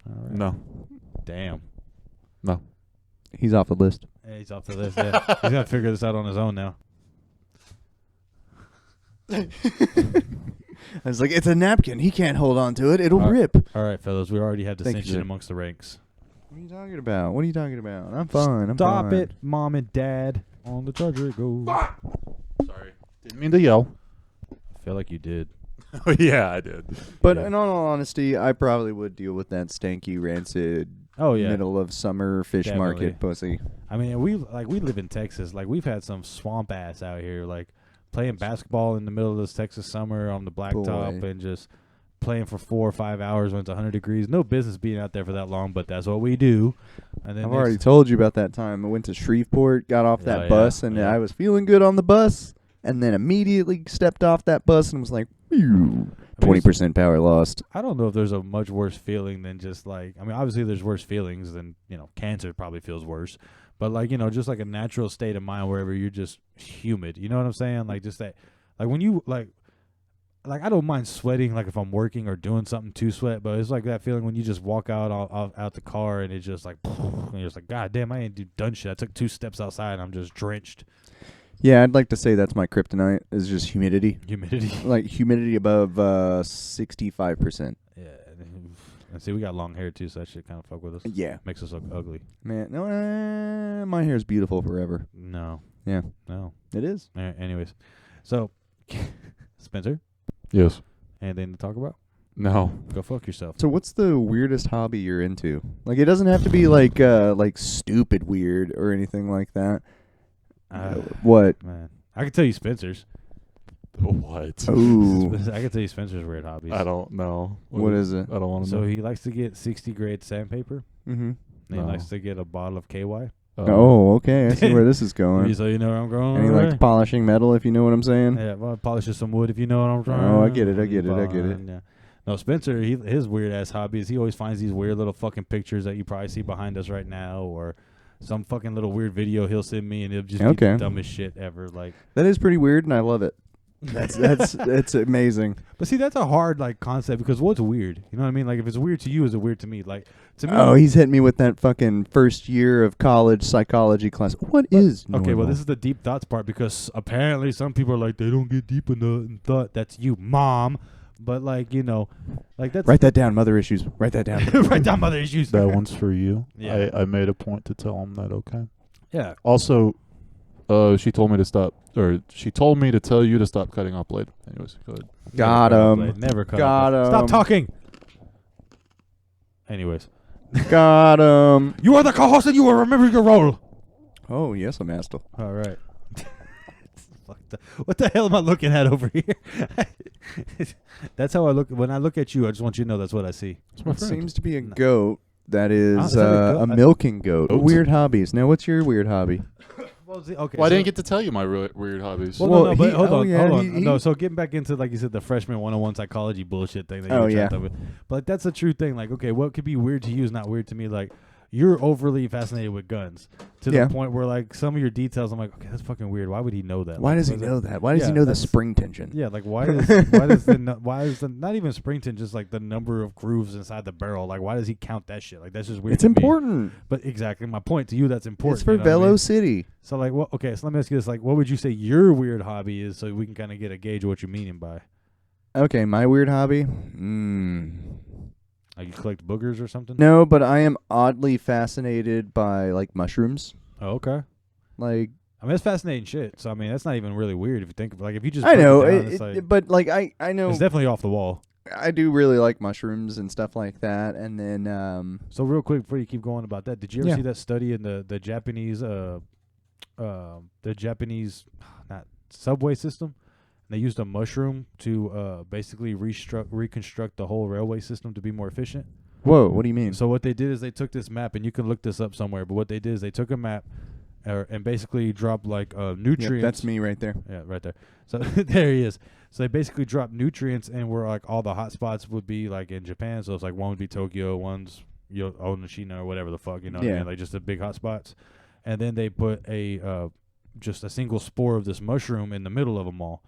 All right. No. Damn. No. He's off the list. Hey, he's off the list. Yeah. He's got to figure this out on his own now. I was like, it's a napkin. He can't hold on to it. It'll All right. rip. All right, fellas. We already have Thank you, dissension sir. amongst the ranks. What are you talking about? What are you talking about? I'm fine. Stop I'm fine. it, Mom and Dad. On the charger it goes. Sorry. Didn't mean to yell. I feel like you did. Oh, yeah, I did. But Yeah. in all honesty, I probably would deal with that stanky, rancid, Oh, yeah. middle of summer fish Definitely. market pussy. I mean, we live in Texas. Like, we've had some swamp ass out here. Like, playing basketball in the middle of this Texas summer on the blacktop Boy. and just playing for 4 or 5 hours when it's 100 degrees. No business being out there for that long, but that's what we do. And then I've already told you about that time. I went to Shreveport, got off Yeah, that bus, and yeah. I was feeling good on the bus, and then immediately stepped off that bus and was like, phew, 20% power lost. I don't know if there's a much worse feeling than just like, I mean, obviously there's worse feelings than, you know, cancer probably feels worse. But like, you know, just like a natural state of mind wherever you're just humid. You know what I'm saying? Like just that, like when you like I don't mind sweating, like if I'm working or doing something to sweat, but it's like that feeling when you just walk out the car and it's just like, and you're just like, God damn, I ain't done shit. I took 2 steps outside and I'm just drenched. Yeah, I'd like to say that's my kryptonite, is just humidity. Humidity. Like humidity above 65%. Yeah. And see, we got long hair too, so that shit kind of fuck with us. Yeah. Makes us look ugly. Man, no, my hair's beautiful forever. No. Yeah, No. it is. Anyways, so Spencer, Yes. anything to talk about? No. Go fuck yourself. So what's the weirdest hobby you're into? Like, it doesn't have to be like stupid weird or anything like that. What? Man, I can tell you Spencer's. What? Ooh. I can tell you Spencer's weird hobbies. I don't know. What is it? I don't want to So know. he likes to get 60 grade sandpaper. Mm-hmm. And he No. likes to get a bottle of KY. Oh, okay. I see where this is going. So you know where I'm going. And he likes polishing metal, if you know what I'm saying. Yeah, well, polishes some wood if you know what I'm trying. Oh, I get it, I get it. Yeah. No, Spencer, his weird ass hobby is he always finds these weird little fucking pictures that you probably see behind us right now, or some fucking little weird video he'll send me, and it'll just be Okay. the dumbest shit ever. Like, That is pretty weird, and I love it. That's amazing. but see, that's a hard like concept because what's weird? You know what I mean? Like, if it's weird to you, is it weird to me? Like, to me. Oh, he's hitting me with that fucking first year of college psychology class. What is normal? Okay, well, this is the deep thoughts part because apparently some people are like, they don't get deep enough in thought. That's you, Mom. But, like, you know, like that's. Write that down, mother issues. Write that down. Write down mother issues. That one's for you. Yeah. I made a point to tell him that, okay? Yeah. Also, she told me to stop, or she told me to tell you to stop cutting off blade. Anyways, go ahead. Got Never cut him. up blade. Never cut Got up blade. Stop him. talking. Anyways. Got him. You are the co-host and you will remember your role. Oh, yes, I'm Astle. All right. What the hell am I looking at over here? That's how I look. When I look at you, I just want you to know that's what I see. It's my It friend. seems to be a goat that is, is that a goat? a milking goat. Goat? Weird hobbies. Now, what's your weird hobby? Okay. Well, I so- didn't get to tell you my weird hobbies. Well, Well, no, but he- hold oh, on, yeah, hold on. he- No, so getting back into, like you said, the freshman 101 psychology bullshit thing. That you Oh, were yeah. trapped up with. But that's a true thing. Like, okay, what could be weird to you is not weird to me. Like, you're overly fascinated with guns to Yeah. the point where like some of your details, I'm like, okay, that's fucking weird. Why would he know that? Why Like, does he was know it- that? Why does he Yeah, know the that's- spring tension? Yeah, like why is the not even springton, just like the number of grooves inside the barrel? Like why does he count that shit? Like that's just weird. It's to me. important. But exactly my point to you, that's important. It's for you know what I Velo mean? City. So like, what? Okay, so let me ask you this: like, what would you say your weird hobby is, so we can kind of get a gauge of what you're meaning by? Okay, my weird hobby. Like you collect boogers or something? No, but I am oddly fascinated by like mushrooms. Oh, okay. Like I mean, that's fascinating shit. So I mean, that's not even really weird if you think of like if you just. I break it know, down, it's like, but like I know it's definitely off the wall. I do really like mushrooms and stuff like that. And then So real quick before you keep going about that, did you ever Yeah. see that study in the Japanese not subway system? They used a mushroom to basically reconstruct the whole railway system to be more efficient. whoa, what do you mean? So what they did is they took this map, and you can look this up somewhere. But what they did is they took a map, and basically dropped like nutrients. Yep, that's me right there. Yeah, right there. So there he is. So they basically dropped nutrients, and where like all the hot spots would be like in Japan. So it's like one would be Tokyo, one's Onishina or whatever the fuck, you know what I Yeah. mean? Like just the big hot spots. And then they put a just a single spore of this mushroom in the middle of them all.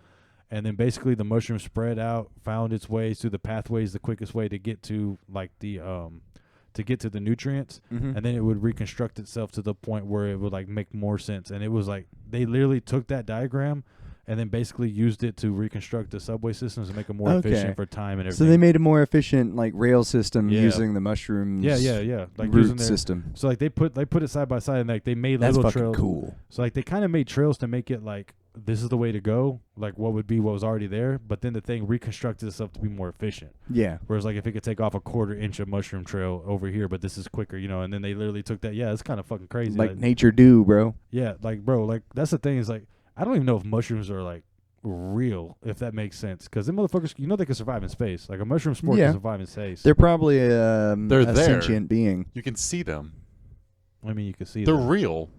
And then basically the mushroom spread out, found its ways through the pathways, the quickest way to get to like the nutrients. Mm-hmm. And then it would reconstruct itself to the point where it would like make more sense. And it was like they literally took that diagram and then basically used it to reconstruct the subway systems and make them more Okay. efficient for time and So everything. they made a more efficient like rail system Yeah. using the mushrooms. yeah, like root using their system. so like they put it side by side and like they made That's little fucking trails. cool. So like they kind of made trails to make it like this is the way to go, like what was already there, but then the thing reconstructed itself to be more efficient. Yeah. Whereas like if it could take off a 1/4 inch of mushroom trail over here, but this is quicker, you know, and then they literally took that. Yeah, it's kind of fucking crazy. Like nature do, bro. yeah, like bro, like that's the thing is like I don't even know if mushrooms are like real, if that makes sense, because them motherfuckers, you know, they can survive in space. Like a mushroom spore Yeah. can survive in space. They're probably They're a there. sentient being. You can see them. I mean, you can see They're that. real.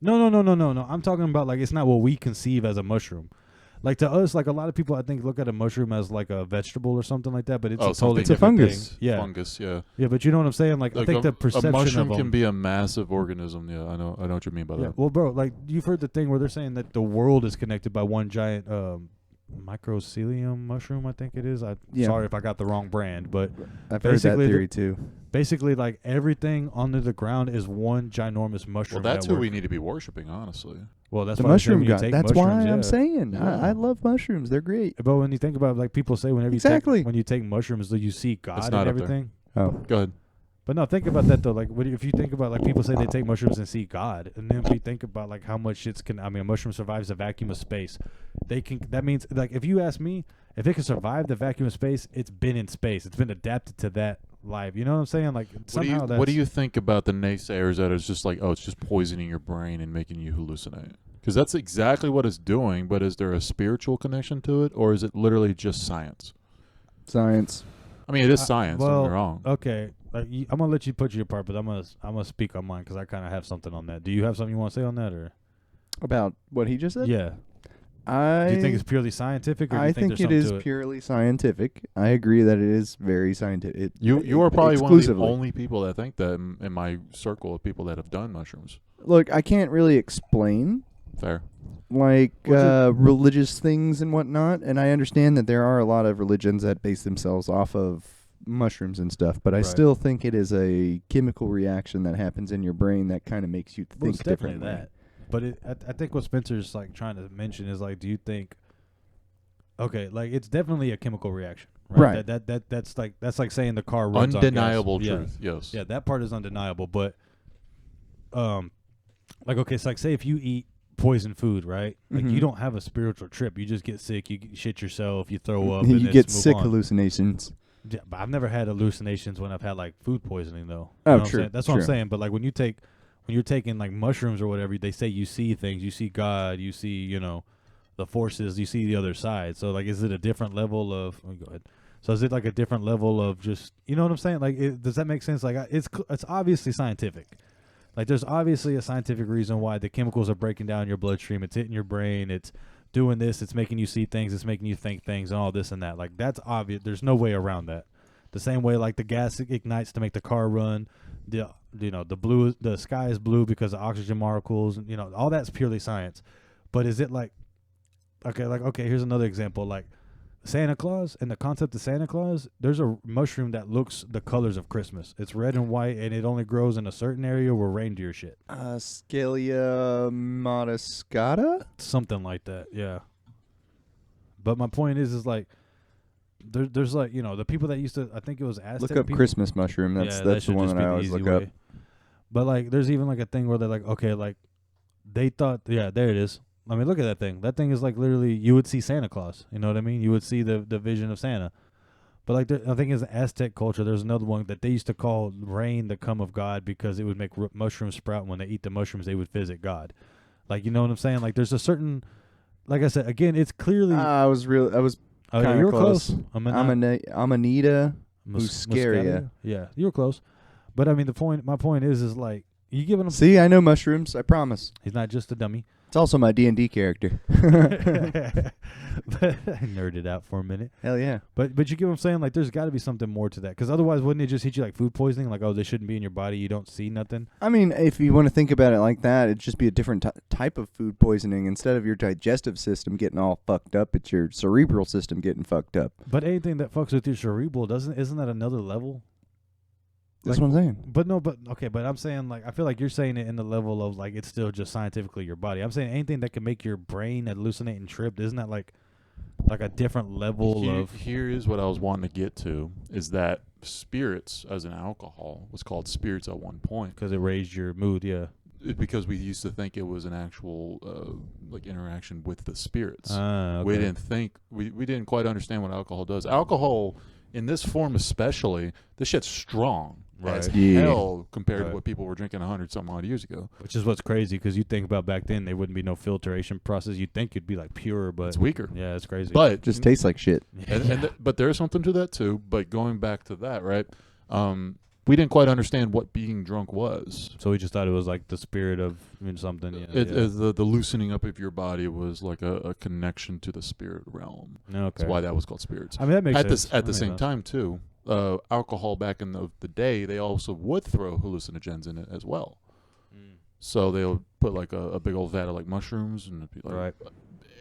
No. I'm talking about like it's not what we conceive as a mushroom. Like to us, like a lot of people, I think look at a mushroom as like a vegetable or something like that, but it's a totally It's a different fungus. thing. Yeah, Fungus, yeah. yeah, but you know what I'm saying? Like I think the perception a mushroom of can them. be a massive organism. Yeah, I know what you mean by Yeah, that. well, bro, like you've heard the thing where they're saying that the world is connected by one giant mycelium mushroom. I think it is. Yeah. Sorry if I got the wrong brand, but I've heard that basically theory too. basically like everything under the ground is one ginormous mushroom. Well, that's who network. we need to be worshiping, honestly. Well, that's The why I say mushroom when you god. take That's why mushrooms, I'm yeah. saying Yeah. I love mushrooms. They're great. But when you think about like people say whenever Exactly. when you take mushrooms, that you see God It's and not up there. everything. Oh, Go ahead. But no, think about that though. Like, if you think about like people say they take mushrooms and see God, and then if you think about like how much I mean, a mushroom survives a vacuum of space. They can. That means like if you ask me, if it can survive the vacuum of space, it's been in space. It's been adapted to that life. You know what I'm saying? Like somehow What do you think about the naysayers that it's just like, oh, it's just poisoning your brain and making you hallucinate? Because that's exactly what it's doing. But is there a spiritual connection to it, or is it literally just science? science. I mean, it is science. Don't get me wrong. Okay. Like I'm gonna let you put your part, but I'm gonna speak on mine because I kind of have something on that. Do you have something you want to say on that, or? About what he just said? Yeah. I Do you think it's purely scientific, or do you I think think there's it something is to it? purely scientific. I agree that it is very scientific. You are probably one of the exclusively. only people that think that in my circle of people that have done mushrooms. Look, I can't really explain Fair. like What's it- religious things and whatnot, and I understand that there are a lot of religions that base themselves off of mushrooms and stuff, but I Right. still think it is a chemical reaction that happens in your brain that kind of makes you Well, think it's definitely differently. that. But I think what Spencer's like trying to mention is like, do you think? Okay, like it's definitely a chemical reaction, right? Right. That's like saying the car runs Undeniable on gas. truth. Yes. Yeah, that part is undeniable. But, like okay, so like say if you eat poison food, right? Like Mhm. you don't have a spiritual trip. You just get sick. You shit yourself. You throw up. and You then get just move sick on. hallucinations. Yeah, but I've never had hallucinations when I've had like food poisoning though. Oh, You know what I'm true, saying? That's what I'm true. saying. But like when you're taking like mushrooms or whatever, they say you see things. You see God. You see the forces. You see the other side. So like, is it a different level of? Let me go ahead. So is it like a different level of just what I'm saying? Like, does that make sense? Like, it's obviously scientific. Like, there's obviously a scientific reason why the chemicals are breaking down your bloodstream. It's hitting your brain. It's doing this. It's making you see things. It's making you think things and all this and that. Like, that's obvious. There's no way around that. The same way, like, the gas ignites to make the car run. The the sky is blue because of oxygen molecules, and all that's purely science. But is it like, okay, here's another example, like Santa Claus and the concept of Santa Claus. There's a mushroom that looks the colors of Christmas. It's red and white, and it only grows in a certain area where reindeer shit. Scalia modescata? Something like that, yeah. But my point is like, there's like, the people that used to, I think it was Aztec Look up people. Christmas mushroom. That's the one that I always look up. But like, there's even like a thing where they're like, okay, like they thought, yeah, there it is. I mean, look at that thing. That thing is like literally, you would see Santa Claus. You know what I mean? You would see the vision of Santa. But like, I think in the Aztec culture, there's another one that they used to call rain the come of God because it would make mushrooms sprout. When they eat the mushrooms, they would visit God. Like, you know what I'm saying? Like, there's a certain, like I said, again, it's clearly. I was Oh, yeah, you were close. Amanita muscaria. Yeah, you were close. But I mean, my point is like, you giving him. See, I know mushrooms. I promise. He's not just a dummy. It's also my D&D character. But I nerded out for a minute. Hell yeah. But you get what I'm saying? Like, there's got to be something more to that. Because otherwise, wouldn't it just hit you like food poisoning? Like, oh, they shouldn't be in your body. You don't see nothing. I mean, if you want to think about it like that, it'd just be a different type of food poisoning. Instead of your digestive system getting all fucked up, it's your cerebral system getting fucked up. But anything that fucks with your cerebral, isn't that another level? That's what I'm saying. But I'm saying, like, I feel like you're saying it in the level of, like, it's still just scientifically your body. I'm saying anything that can make your brain hallucinate and trip, isn't that like a different level of... Here is what I was wanting to get to, is that spirits as an alcohol was called spirits at one point. Because it raised your mood, yeah. Because we used to think it was an actual like interaction with the spirits. Okay. We didn't think, we didn't quite understand what alcohol does. Alcohol, in this form especially, this shit's strong. Right. As hell compared to what people were drinking 100-some-odd years ago. Which is what's crazy, because you think about back then, there wouldn't be no filtration process. You'd think it'd be like pure, but it's weaker. Yeah, it's crazy. But it just tastes like shit. But there is something to that too. But going back to that, right? We didn't quite understand what being drunk was. So we just thought it was like the spirit of something. The loosening up of your body was like a connection to the spirit realm. Okay. That's why that was called spirits. I mean, that makes sense. At the same time, too, alcohol back in the day, they also would throw hallucinogens in it as well. So they'll put like a big old vat of like mushrooms and it'd be like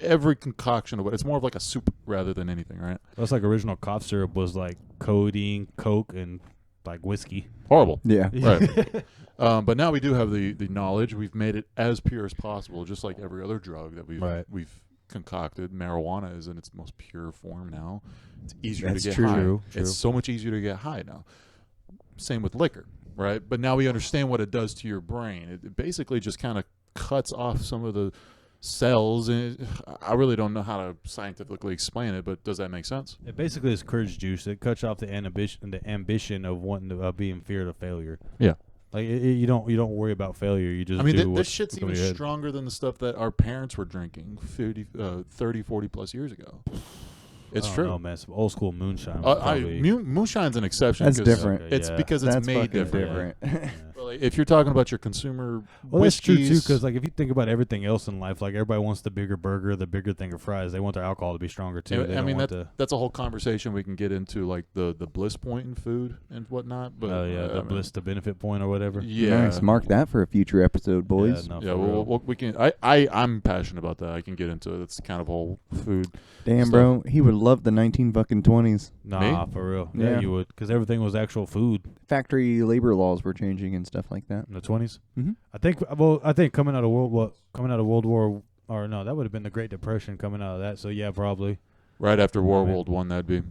every concoction of it. It's more of like a soup rather than anything, right? That's like original cough syrup was like codeine, Coke, and like whiskey. Horrible. Yeah. Right. But now we do have the knowledge. We've made it as pure as possible, just like every other drug that we've concocted. Marijuana is in its most pure form now. It's easier to get high. True. It's so much easier to get high now. Same with liquor, right? But now we understand what it does to your brain. It basically just kind of cuts off some of the cells. And I really don't know how to scientifically explain it, but does that make sense? It basically is courage juice. It cuts off the ambition of wanting to being feared of failure. Yeah. Like you don't worry about failure. You just. I mean, this shit's even stronger than the stuff that our parents were drinking 30, 40 plus years ago. It's true. No, man, some old school moonshine. Moonshine's an exception. That's different. It's because it's made different. Well, like, if you're talking about your consumer that's true whiskeys, too. Because like if you think about everything else in life, like everybody wants the bigger burger, the bigger thing of fries. They want their alcohol to be stronger too. I mean, that's a whole conversation we can get into, like the bliss point in food and whatnot. But the bliss, the benefit point or whatever. Yeah, nice. Mark that for a future episode, boys. Well, we can. I'm passionate about that. I can get into it. It's kind of whole food. Damn, stuff. bro, he would love the 1920s. Nah, for real. Yeah, you would, because everything was actual food. Factory labor laws were changing and stuff like that In the 20s. Mm-hmm. I think coming out of World War, or no, that would have been the Great Depression coming out of that. So yeah, probably Right after World War I, that'd be.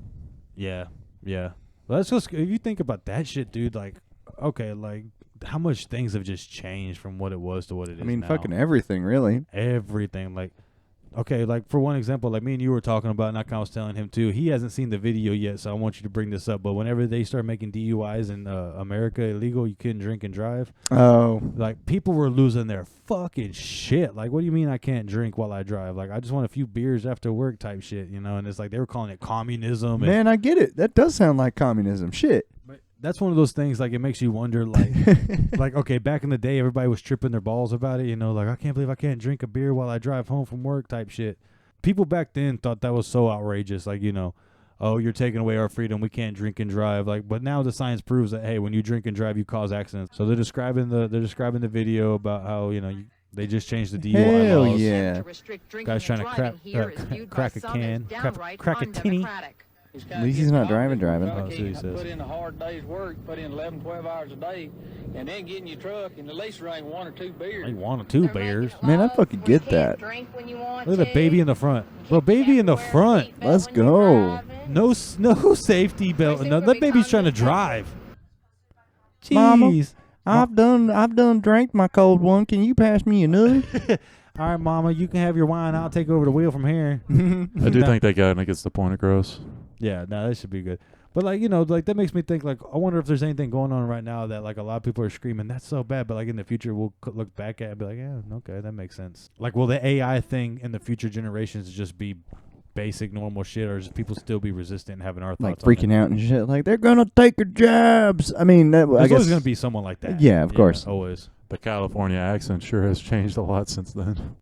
Yeah. Well, that's just, if you think about that shit, dude. Like, okay, like how much things have just changed from what it was to what it is. I mean, now. fucking everything, really. Everything, like. Okay, like for one example, like me and you were talking about, and I kind of was telling him too. He hasn't seen the video yet, so I want you to bring this up. But whenever they start making DUIs in America illegal, you couldn't drink and drive. Oh, Like people were losing their fucking shit. Like, what do you mean I can't drink while I drive? Like, I just want a few beers after work type shit, you know? And it's like they were calling it communism. Man, I get it. That does sound like communism. Shit. But that's one of those things, like, it makes you wonder, like, like, okay, back in the day, everybody was tripping their balls about it, you know, like, I can't believe I can't drink a beer while I drive home from work type shit. People back then thought that was so outrageous, like, you know, oh, you're taking away our freedom. We can't drink and drive. Like, but now the science proves that, hey, when you drink and drive, you cause accidents. So they're describing the video about how, you know, they just changed the DUI Hell laws. yeah. Guy's trying to crack a can, crack a tinny. At least he's not driving. Oh, so he says. Put in a hard day's work, put in 11, 12 hours a day, and then get in your truck and at least drink 1 or 2 beers. Like 1 or 2 beers. Man, I fucking get that. Look at the baby in the front. Bro, baby in the front. Let's go. No safety belt. No, that baby's trying to drive. Jeez. Mama, I've done drank my cold one. Can you pass me another? All right, Mama, you can have your wine. I'll take over the wheel from here. I do think that guy gets the point across. Yeah, no, that should be good. But, like, you know, like, that makes me think, like, I wonder if there's anything going on right now that, like, a lot of people are screaming, that's so bad. But, like, in the future, we'll look back at it and be like, yeah, okay, that makes sense. Like, will the AI thing in the future generations just be basic, normal shit, or just people still be resistant and having our Like thoughts on freaking out and shit. Like, they're going to take your jobs. I mean, I There's guess. always going to be someone like that. Yeah, of course. Always. The California accent sure has changed a lot since then.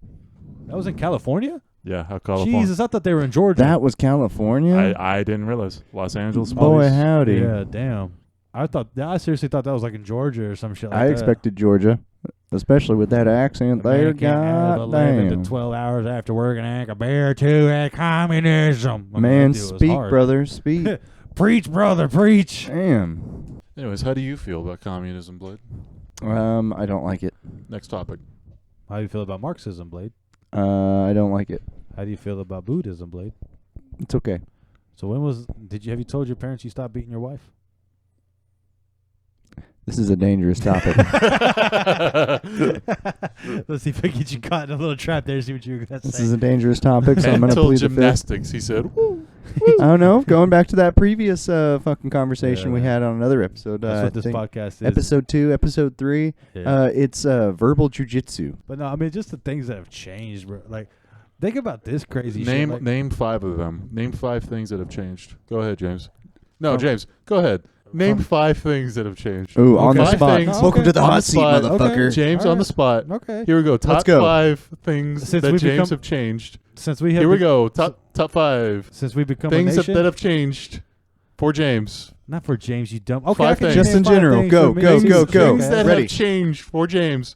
That was in California? Yeah, how California. Jesus, I thought they were in Georgia. That was California? I didn't realize. Los Angeles. Boy, police. howdy. Yeah, damn. I seriously thought that was like in Georgia or some shit like I that. expected Georgia, especially with that accent there. American at 11 Goddamn. to 12 hours after work and act a bear to that communism. I mean, Man, that dude was speak, hard. brother, speak. Preach, brother, preach. Damn. Anyways, how do you feel about communism, Blade? I don't like it. Next topic. How do you feel about Marxism, Blade? I don't like it. How do you feel about Buddhism, Blade? It's okay. So have you told your parents you stopped beating your wife? This is a dangerous topic. Let's see if I can get you caught in a little trap there. See what you're gonna This say. is a dangerous topic, so I'm going to Mental plead the fifth. gymnastics, he said. Woo. I don't know. Going back to that previous fucking conversation we Yeah. had on another episode. That's I what this think podcast is. Episode 2, Episode 3. Yeah. It's verbal jujitsu. But no, I mean just the things that have changed, bro. Like, think about this crazy shit. Like, Name 5 of them. Name 5 things that have changed. Go ahead, James. No, From- James, go ahead. Name from- 5 things that have changed. Ooh, on the Five spot. things No, Welcome okay. to the on hot the seat, spot. motherfucker. James All on the right. spot. Okay. Here we go. Top go. 5 things Since that we James become- have changed. Since we have Here we be- go. Top 5 Since we become things a that, nation, that have changed for James. not for James, you dumb. Okay, 5 I can things. Just name in 5 general. things Go, for me. go, go, go. Things that Ready. have changed for James.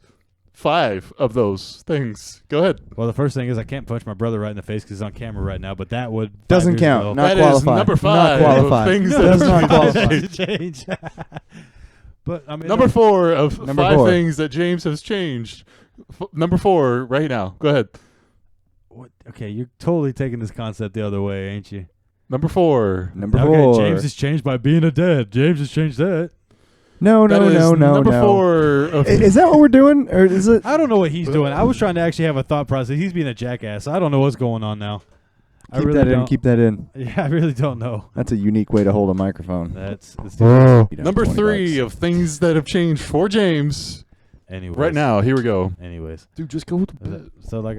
5 of those things. Go ahead. Well, the first thing is I can't punch my brother right in the face because he's on camera right now. But that would 5 Doesn't years count. ago- Not That is qualified. number Not 5 qualified. of things No, that Does have not changed. qualify. change. But I mean, Number 4 of Number 5 4. things that James has changed. Number 4 right now. Go ahead. What? Okay, you're totally taking this concept the other way, ain't you? Number 4. Number Okay, 4. James has changed by being a dad. James has changed that. No, That no, is no, no, number no. 4 of Is that what we're doing? Or is it? I don't know what he's doing. I was trying to actually have a thought process. He's being a jackass. I don't know what's going on now. I Keep really that in. don't. Keep that in. Yeah, I really don't know. That's a unique way to hold a microphone. That's You know, number 20 3 bucks. of things that have changed for James. anyways. Right now, here we go. Anyways. Dude, just go with the So like,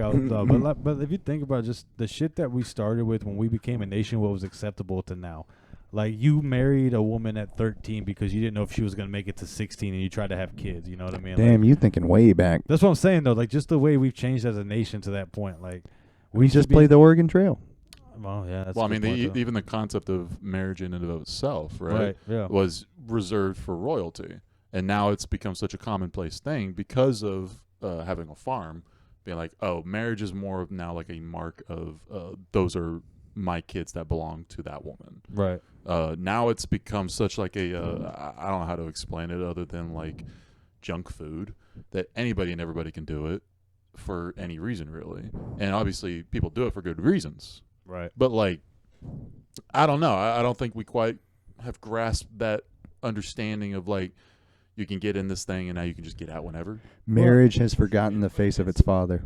but if you think about just the shit that we started with when we became a nation, what was acceptable to now, like you married a woman at 13 because you didn't know if she was gonna make it to 16, and you tried to have kids. You know what I mean? Damn, Like, you thinking way back. that's what I'm saying though. Like just the way we've changed as a nation to that point. Like We should just be- played the Oregon Trail. Well, yeah. That's Well, a I mean, good point, though. even the concept of marriage in and of itself, right, Yeah. was reserved for royalty. And now it's become such a commonplace thing because of having a farm, being like, oh, marriage is more of now like a mark of those are my kids that belong to that woman. Right. Now it's become such like a I don't know how to explain it other than like junk food that anybody and everybody can do it for any reason really, and obviously people do it for good reasons. Right. But like, I don't know. I don't think we quite have grasped that understanding of like you can get in this thing and now you can just get out whenever. Marriage has forgotten the face of its father.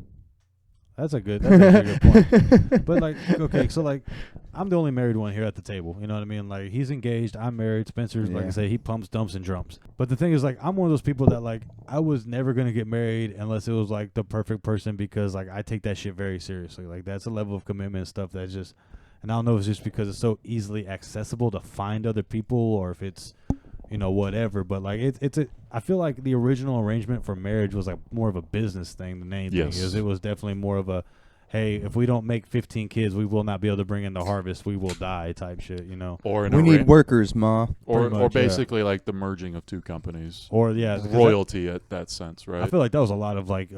That's a good point. But like, okay, so like, I'm the only married one here at the table. You know what I mean? Like, he's engaged. I'm married. Spencer's, like I Yeah. say, he pumps, dumps, and drums. But the thing is, like, I'm one of those people that like, I was never gonna get married unless it was like the perfect person because like I take that shit very seriously. Like, that's a level of commitment and stuff that just, and I don't know if it's just because it's so easily accessible to find other people or if it's, you know, whatever. But like, I feel like the original arrangement for marriage was like more of a business thing than anything. Yes. It was definitely more of a, hey, if we don't make 15 kids, we will not be able to bring in the harvest. We will die type shit, you know. Or We need workers, Ma. or much, basically like the merging of two companies. Or, yeah. Royalty at that sense, right? I feel like that was a lot of, like,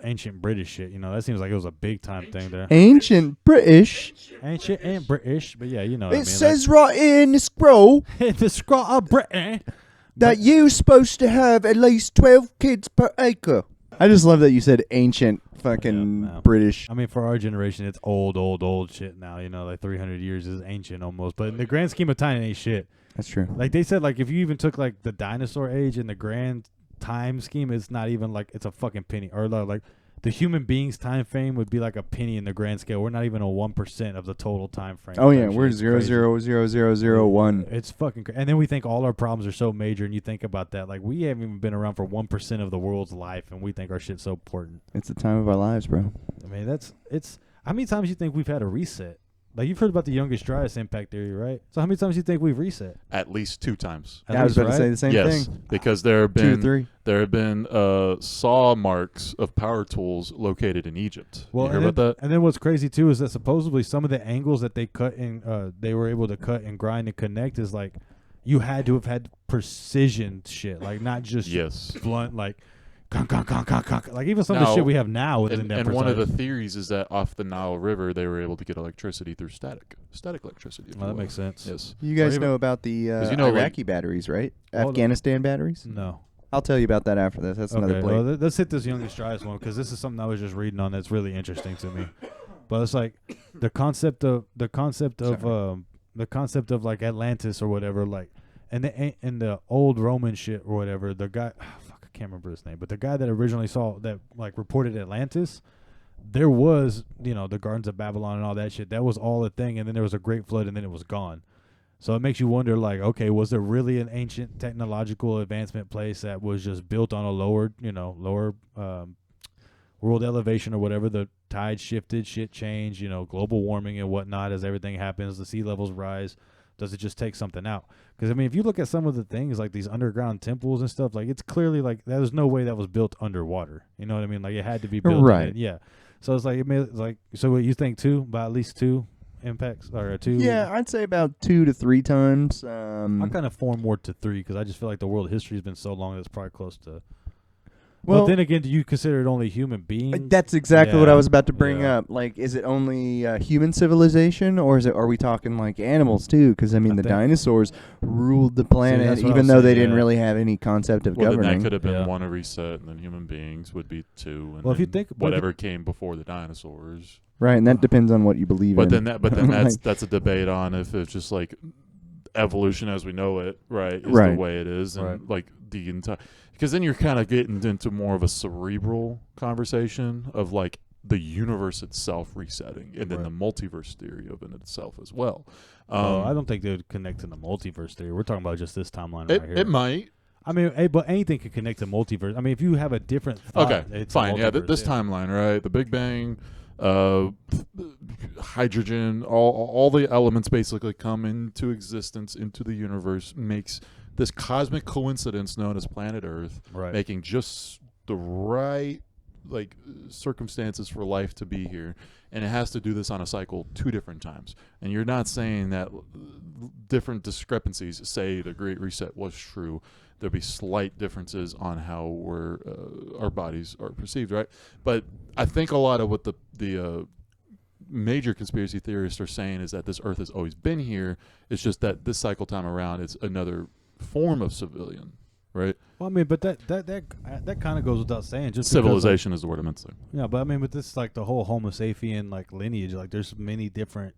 ancient British shit, you know. That seems like it was a big-time thing there. Ancient British. Ancient and British, but, yeah, you know what I mean. It says right here in the scroll Like, the scroll of Britain. that you're supposed to have at least 12 kids per acre. I just love that you said ancient fucking Yeah, British. I mean, for our generation, it's old shit now, you know. Like, 300 years is ancient almost. But in the grand scheme of time, it ain't shit. That's true. Like, they said, like, if you even took, like, the dinosaur age in the grand time scheme, it's not even, like, it's a fucking penny. Or, like, the human being's time frame would be like a penny in the grand scale. We're not even a 1% of the total time frame. Oh yeah, That we're shit is crazy. 0.00001. It's fucking and then we think all our problems are so major, and you think about that, like, we haven't even been around for 1% of the world's life, and we think our shit's so important. It's the time of our lives, bro. I mean, it's how many times you think we've had a reset? Like, you've heard about the youngest driest impact theory, right? So how many times do you think we've reset? At least 2 times. At Yeah, I was least, about to say right? the same Yes, thing. because there have 2 or been 3. there have been saw marks of power tools located in Egypt. Well, You hear and about that? then, and then what's crazy too is that supposedly some of the angles that they cut and they were able to cut and grind and connect is like you had to have had precision shit, like not just Yes. blunt, like like even some of the Now, shit we have now within And, that. and one of the precise. theories is that off the Nile River, they were able to get electricity through static electricity. if Well, you that will. makes sense. Yes. You guys Or even- know about the you know, like- Iraqi batteries, right? Hold on. Afghanistan batteries? No. I'll tell you about that after this. That's another Okay, plate. well, let's hit this youngest driest one because this is something I was just reading on that's really interesting to me. But it's like the concept of like Atlantis or whatever, like, and the old Roman shit or whatever. The guy, fuck, I can't remember his name, but the guy that originally saw that, like, reported Atlantis, there was, you know, the Gardens of Babylon and all that shit. That was all a thing, and then there was a great flood, and then it was gone. So it makes you wonder, like, okay, was there really an ancient technological advancement place that was just built on a lower world elevation or whatever? The tide shifted, shit changed, you know, global warming and whatnot. As everything happens, the sea levels rise. Does it just take something out? Because, I mean, if you look at some of the things, like these underground temples and stuff, like, it's clearly, like, there's no way that was built underwater. You know what I mean? Like, it had to be built. Right. Yeah. So it's like, so what you think, about at least 2 impacts? Or 2? Yeah, I'd say about 2 to 3 times. I kind of form more to 3 because I just feel like the world history has been so long that it's probably close to. Well, But then again, do you consider it only human beings? that's exactly what I Yeah, was about to bring yeah. up. Like, is it only human civilization, or are we talking like animals too? Because I mean, I the think- dinosaurs ruled the planet, that's what I even was though they saying, didn't yeah. really have any concept of Well, then governing. that could have been Yeah. 1 a reset, and then human beings would be 2. And Well, if you then think- but if whatever came before the dinosaurs. Right, and that depends on what you believe But in. then that's a debate on if it's just like evolution as we know it, right, is Right. the way it is, and Right. like the entire. Because then you're kind of getting into more of a cerebral conversation of like the universe itself resetting, and then Right. the multiverse theory of it itself as well. I don't think they would connect to the multiverse theory. We're talking about just this timeline It, right here. it might. I mean, but anything could connect to multiverse. I mean, if you have a different thought, Okay, it's a fine. Yeah, multiverse, this timeline, right? The Big Bang, hydrogen, all the elements basically come into existence into the universe, makes this cosmic coincidence known as planet Earth, Right. making just the right like circumstances for life to be here, and it has to do this on a cycle 2 different times. And you're not saying that different discrepancies say the Great Reset was true. There'll be slight differences on how our bodies are perceived, right? But I think a lot of what the major conspiracy theorists are saying is that this Earth has always been here. It's just that this cycle time around, it's another form of civilian, right? Well, I mean, but that kind of goes without saying. Just Civilization is the word I meant to say. Because, like, yeah, but I mean, with this, like, the whole Homo sapien, like, lineage, like, there's many different.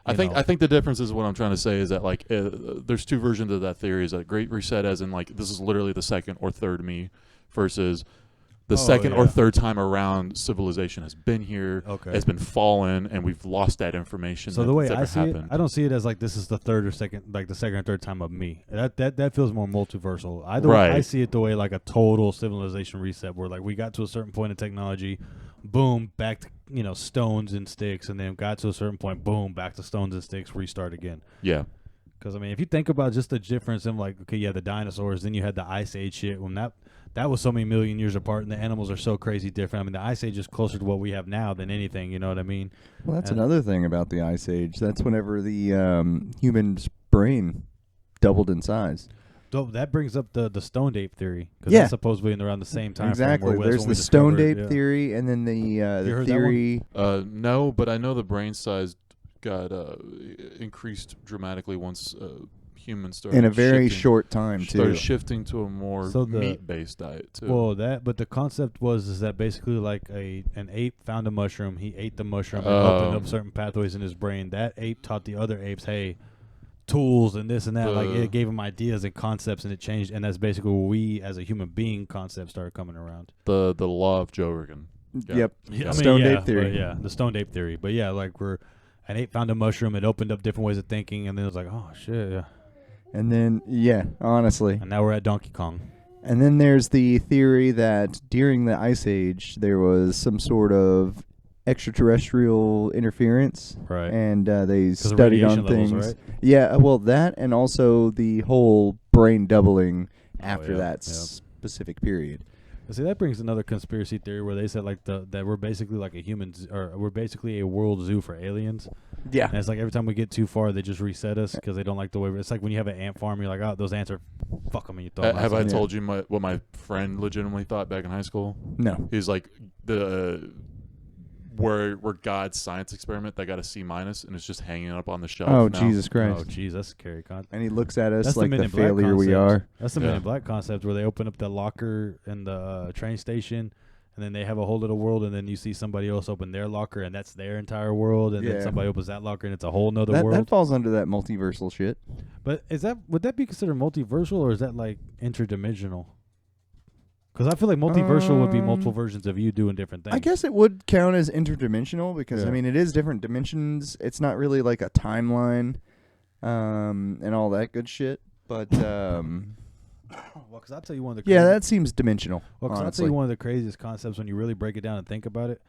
I think the difference is what I'm trying to say is that like there's 2 versions of that theory. Is that Great Reset as in like this is literally the second or third me versus the second or yeah. third time around civilization has been here, Okay. has been fallen, and we've lost that information. So the way that's I ever see it, happened. I don't see it as like this is the third or second, like the second or third time of me. That feels more multiversal. Either way, Right. I see it the way like a total civilization reset, where like we got to a certain point in technology, boom, back to stones and sticks, and then got to a certain point, boom, back to stones and sticks, restart again. Yeah. Because I mean, if you think about just the difference in like, okay, yeah, the dinosaurs, then you had the Ice Age shit. When that was so many million years apart, and the animals are so crazy different. I mean, the Ice Age is closer to what we have now than anything. You know what I mean? Well, that's And- another thing about the Ice Age. That's whenever the human's brain doubled in size. So that brings up the stoned ape theory, because Yeah. that's supposedly in around the same time. Exactly. Frame where There's that's when we the stoned discovered- ape theory, and then the heard that one? theory. No, but I know the brain size got increased dramatically once humans started In a very shifting- short time, started too. shifting to a more So the- meat-based diet too. Well, but the concept is that basically like an ape found a mushroom, he ate the mushroom and opened up certain pathways in his brain. That ape taught the other apes, hey, tools and this and that. Like it gave them ideas and concepts, and it changed. And that's basically where we, as a human being, concepts started coming around. the law of Joe Rogan. Yep. Yeah, Stoned ape theory. but yeah, the stoned ape theory. But yeah, like an ape found a mushroom, it opened up different ways of thinking, and then it was like, oh shit, yeah. And then, yeah, honestly. And now we're at Donkey Kong. And then there's the theory that during the Ice Age, there was some sort of extraterrestrial interference. Right. And they 'Cause of studied on radiation levels, things. right? Yeah, well, that and also the whole brain doubling Oh, after yeah, that yeah. specific period. See, that brings another conspiracy theory where they said like that we're basically like a human, or we're basically a world zoo for aliens. Yeah. And it's like every time we get too far, they just reset us because they don't like the way. It's like when you have an ant farm, you're like, oh, those ants are fuck them, and you throw them Have I outside. told you what my friend legitimately thought back in high school? No. He's like where God's science experiment that got a C-, and it's just hanging up on the shelf. Oh, now. Jesus Christ. Oh, jeez, that's scary concept. And he looks at us That's like Men the in Black failure we concept. are. That's the Men Yeah. in Black concept where they open up the locker in the train station, and then they have a whole little world, and then you see somebody else open their locker, and that's their entire world, and Yeah. then somebody opens that locker, and it's a whole nother That world. falls under that multiversal shit. But would that be considered multiversal, or is that like interdimensional? Because I feel like multiversal would be multiple versions of you doing different things. I guess it would count as interdimensional because, Yeah. I mean, it is different dimensions. It's not really like a timeline and all that good shit. But, Well, because I'll tell you one of the yeah, that seems dimensional. Well, 'cause I'll tell honestly. you one of the craziest concepts when you really break it down and think about it,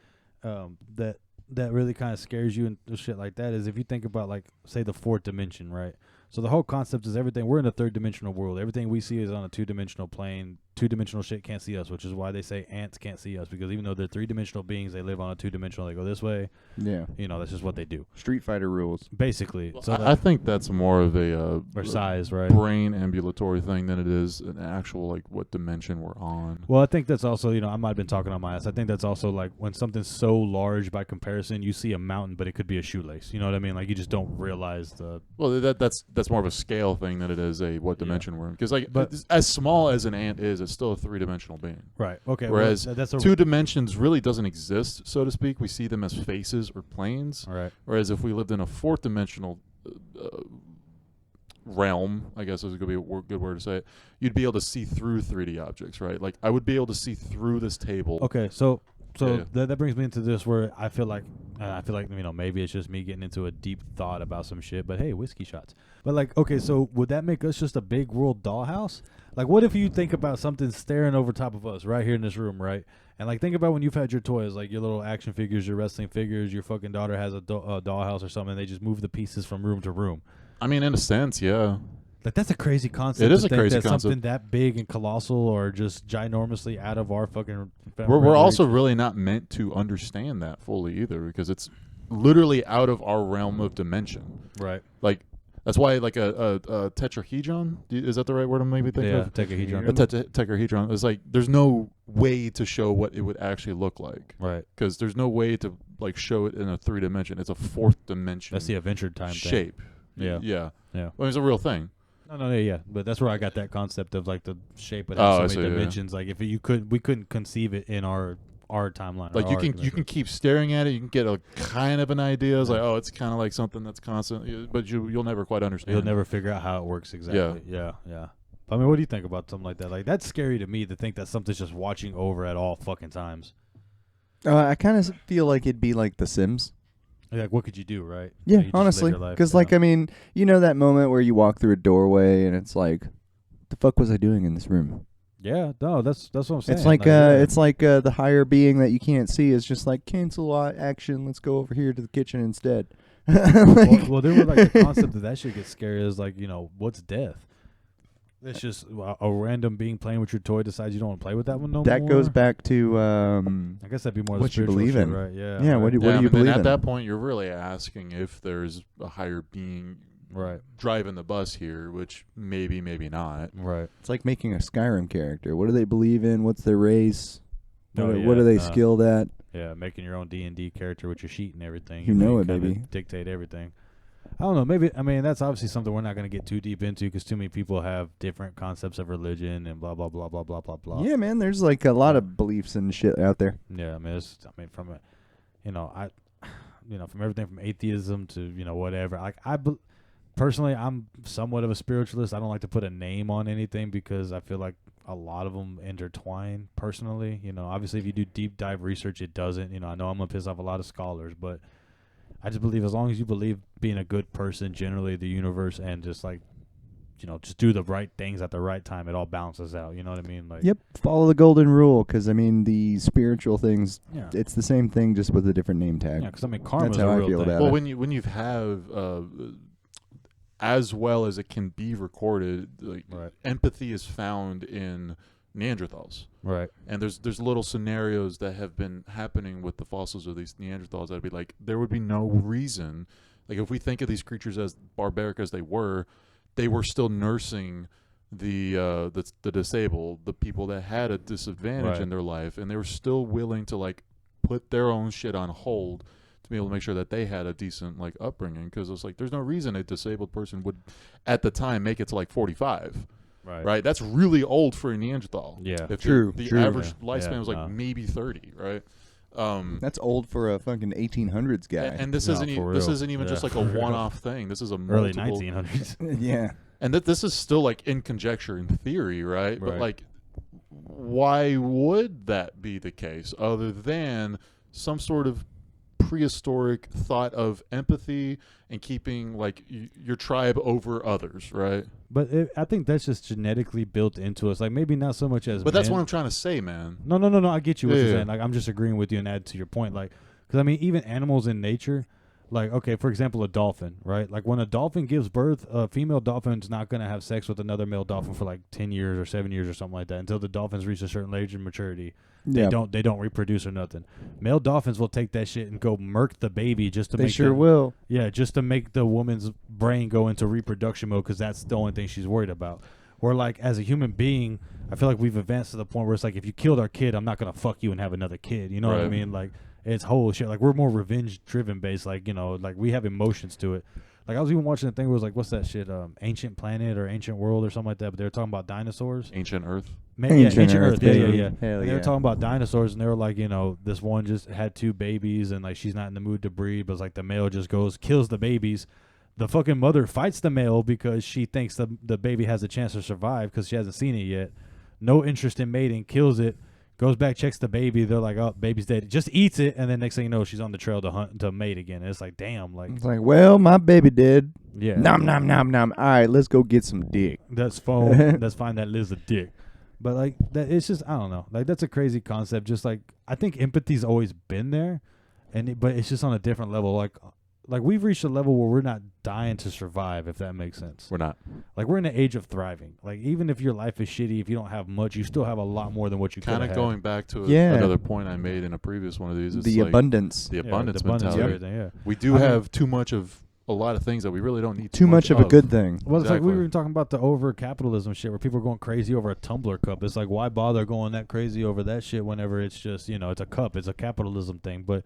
that really kind of scares you and shit like that is if you think about, like, say the fourth dimension, right? So the whole concept is everything. We're in a third dimensional world. Everything we see is on a two-dimensional plane. Two-dimensional shit can't see us, which is why they say ants can't see us, because even though they're three-dimensional beings, they live on a two-dimensional. They go this way. Yeah. You know, that's just what they do. Street Fighter rules. Basically. Well, So I think that's more of a or size, right? brain ambulatory thing than it is an actual like what dimension we're on. Well, I think that's also, I might have been talking on my ass. I think that's also like when something's so large by comparison, you see a mountain, but it could be a shoelace. You know what I mean? Like you just don't realize the. Well, that's more of a scale thing than it is a what Yeah. dimension we're in. Because like But- it's- as small as an ant is, it's still a three-dimensional being. Right. Okay. Whereas well, that's a two dimensions really doesn't exist, so to speak. We see them as faces or planes. All right. Whereas if we lived in a fourth dimensional realm, I guess is going to be a good word to say it, you'd be able to see through 3D objects, right? Like I would be able to see through this table. Okay. So Yeah. that brings me into this where I feel like maybe it's just me getting into a deep thought about some shit. But hey, whiskey shots. But like, okay, so would that make us just a big world dollhouse? Like, what if you think about something staring over top of us right here in this room, right? And like, think about when you've had your toys, like your little action figures, your wrestling figures, your fucking daughter has a dollhouse or something, and they just move the pieces from room to room. I mean, in a sense, yeah. Like, that's a crazy concept. It is to a think crazy that concept. something that big and colossal or just ginormously out of our fucking. We're also really not meant to understand that fully either, because it's literally out of our realm of dimension. right. Like that's why like a tetrahedron, is that the right word I'm maybe thinking Yeah, of? tetrahedron. A tetrahedron is like there's no way to show what it would actually look like, Right. because there's no way to like show it in a 3-dimension. It's a fourth dimension That's the Adventure Time thing. shape. Yeah. Yeah. Yeah. Well, it's a real thing. No, yeah, but that's where I got that concept of like the shape would Oh, I have so see, many yeah. dimensions. Like if we couldn't conceive it in our timeline. Like or you our can dimension. keep staring at it. You can get a kind of an idea. It's like, oh, it's kind of like something that's constant, but you'll never quite understand. You'll never figure out how it works exactly. Yeah. I mean, what do you think about something like that? Like that's scary to me to think that something's just watching over at all fucking times. I kind of feel like it'd be like The Sims. Like what could you do, right? Yeah, You just live honestly. your life, Because, yeah. like, I mean, you know that moment where you walk through a doorway and it's like, what the fuck was I doing in this room? Yeah, no, that's what I'm saying. It's like yeah. it's like the higher being that you can't see is just like cancel action. Let's go over here to the kitchen instead. well, there were like the concept of that shit gets scary is like, what's death? It's just a random being playing with your toy decides you don't want to play with that one no more. That goes back to I guess that'd be more what the you spiritual believe shit, in. right? Yeah. Yeah, right. what do Yeah, you but then believe at in? that point, you're really asking if there's a higher being Right. driving the bus here, which maybe not. Right. It's like making a Skyrim character. What do they believe in? What's their race? Oh, What are they yeah, skilled at? Yeah, making your own D&D character with your sheet and everything. You know can it, kinda baby. Dictate everything. I don't know. Maybe, I mean, that's obviously something we're not going to get too deep into because too many people have different concepts of religion and blah, blah, blah, blah, blah, blah, blah. Yeah, man. There's like a lot of beliefs and shit out there. Yeah, I mean, from a, from everything from atheism to, whatever. Like, personally, I'm somewhat of a spiritualist. I don't like to put a name on anything because I feel like a lot of them intertwine personally. Obviously, if you do deep dive research, it doesn't. I know I'm going to piss off a lot of scholars, but I just believe as long as you believe being a good person, generally the universe, and just like, just do the right things at the right time, it all balances out. You know what I mean? Like, Yep. Follow the golden rule, because I mean the spiritual things. Yeah. It's the same thing, just with a different name tag. Yeah, because I mean, karma That's is how a I real feel thing. about Well, it. when you have as well as it can be recorded, like Right. empathy is found in Neanderthals. Right. And there's little scenarios that have been happening with the fossils of these Neanderthals that'd be like, there would be no reason, like if we think of these creatures as barbaric as they were still nursing the disabled, the people that had a disadvantage Right. in their life, and they were still willing to like put their own shit on hold to be able to make sure that they had a decent like upbringing, because it's like there's no reason a disabled person would at the time make it to like 45. Right, that's really old for a Neanderthal. Yeah. If True, The true. average Yeah. lifespan Yeah, was like no. maybe 30. Right. That's old for a fucking 1800s guy. And this No, isn't for this real. isn't even just Yeah, like a for real. one-off thing. This is a Early multiple, 1900s. yeah. and that this is still like in conjecture in theory, right? But Right. like, why would that be the case other than some sort of prehistoric thought of empathy and keeping like your tribe over others, right? But I think that's just genetically built into us. Like maybe not so much as. But that's men. what I'm trying to say, man. No. I get you what Yeah, you're yeah. saying. Like I'm just agreeing with you and add to your point. Like, because I mean, even animals in nature, like okay, for example, a dolphin, right? Like when a dolphin gives birth, a female dolphin's not gonna have sex with another male dolphin for like 10 years or 7 years or something like that until the dolphins reach a certain age of maturity. They don't reproduce or nothing. Male dolphins will take that shit and go murk the baby just to They make sure the, will. Yeah, just to make the woman's brain go into reproduction mode because that's the only thing she's worried about. Or like as a human being, I feel like we've advanced to the point where it's like if you killed our kid, I'm not gonna fuck you and have another kid. You know what I Right. mean? Like it's whole shit. Like we're more revenge driven based. Like like we have emotions to it. Like I was even watching a thing where it was like, what's that shit? Ancient Planet or Ancient World or something like that. But they were talking about dinosaurs. Ancient Earth. Ancient Earth. Yeah. baby. Yeah. Hell And they yeah. were talking about dinosaurs, and they were like, this one just had 2 babies, and like she's not in the mood to breed, but it's like the male just goes, kills the babies. The fucking mother fights the male because she thinks the baby has a chance to survive because she hasn't seen it yet. No interest in mating, kills it, goes back, checks the baby. They're like, oh, baby's dead. Just eats it, and then next thing you know, she's on the trail to mate again. And it's like, damn, like, It's like, well, my baby did. yeah. Nom nom nom nom. All right, let's go get some dick. That's phone. That's fine. That Liz a dick. But like that, it's just I don't know. Like that's a crazy concept. Just like I think empathy's always been there, but it's just on a different level. Like we've reached a level where we're not dying to survive, if that makes sense. We're not. Like we're in the age of thriving. Like even if your life is shitty, if you don't have much, you still have a lot more than what you Kind could of have. going back to Yeah. another point I made in a previous one of these. It's The like abundance. the Yeah, abundance the abundance of mentality. everything. Yeah. We do I mean- have too much of a lot of things that we really don't need Too much of a good thing. Well, it's like we Exactly. were talking about the over capitalism shit where people are going crazy over a tumbler cup. It's like, why bother going that crazy over that shit whenever it's just, it's a cup. It's a capitalism thing. But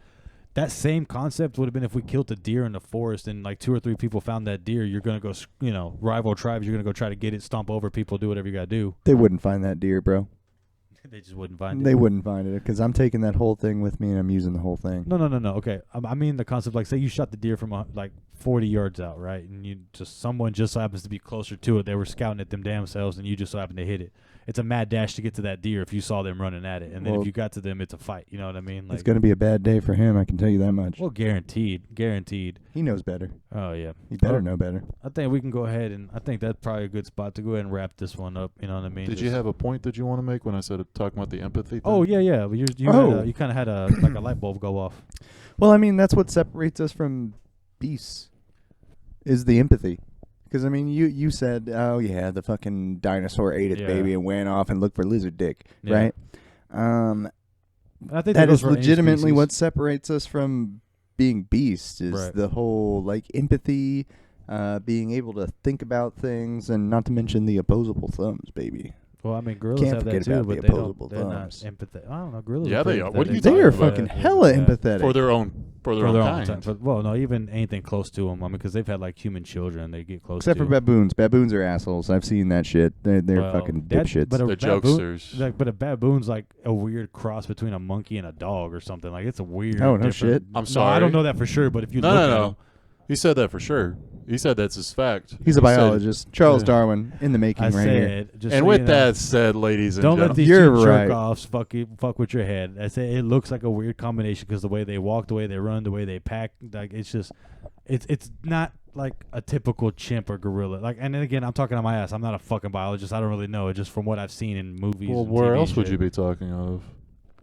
that same concept would have been if we killed a deer in the forest and like 2 or 3 people found that deer. You're going to go, rival tribes. You're going to go try to get it, stomp over people, do whatever you got to do. They wouldn't find that deer, bro. They just wouldn't find it. They wouldn't find it because I'm taking that whole thing with me and I'm using the whole thing. No. Okay. I mean the concept, like say you shot the deer from like 40 yards out, right? And someone just so happens to be closer to it. They were scouting at them damn selves and you just so happen to hit it. It's a mad dash to get to that deer if you saw them running at it. And then Well, if you got to them, it's a fight. You know what I mean? It's going to be a bad day for him, I can tell you that much. Well, guaranteed. He knows better. Oh, yeah. He better know better. I think we can go ahead and I think that's probably a good spot to go ahead and wrap this one up. You know what I mean? Did you have a point that you want to make when I said talking about the empathy thing? Oh, yeah. But you kind of had a like a light bulb go off. Well, I mean, that's what separates us from beasts is the empathy. Because, I mean, you said, oh, yeah, the fucking dinosaur ate its baby and went off and looked for lizard dick, right? I think that goes is for any legitimately species. what separates us from being beasts is the whole, like, empathy, being able to think about things, and not to mention the opposable thumbs, baby. Well, I mean, gorillas Can't have that forget too, about but the they don't. opposable They're not thumbs. empathetic. I don't know. Gorillas. Yeah, are they pretty are. What are you empathetic. They are talking about? fucking hella empathetic. for their own kind. Time. Well, no, even anything close to them. I mean, because they've had like human children, they get close. Except to. for baboons. Baboons are assholes. I've seen that shit. They're Well, fucking that- dipshits. but a They're baboon- jokesters. Like, but a baboon's like a weird cross between a monkey and a dog or something. Like it's a weird. Oh, no different- shit. I'm No, sorry. I don't know that for sure. But if you No, look no, at no. them, He said that for sure. He said that's his fact. He's a He said- biologist. Charles Yeah. Darwin in the making I right here. said, just and so with you know, that said, ladies and don't gentlemen, let these You're two jerk right. offs fuck with your head. I say it looks like a weird combination because the way they walk, the way they run, the way they pack, like it's just, it's not like a typical chimp or gorilla. Like, and then again, I'm talking on my ass. I'm not a fucking biologist. I don't really know. It's just from what I've seen in movies. well, and where TV else and would shit. you be talking of?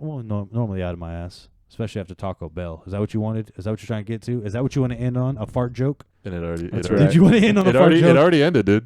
Well, normally out of my ass, especially after Taco Bell. Is that what you wanted? Is that what you're trying to get to? Is that what you want to end on? A fart joke? And it already. That's it right. already Did you want to end on a it fart already, joke? it already ended, dude.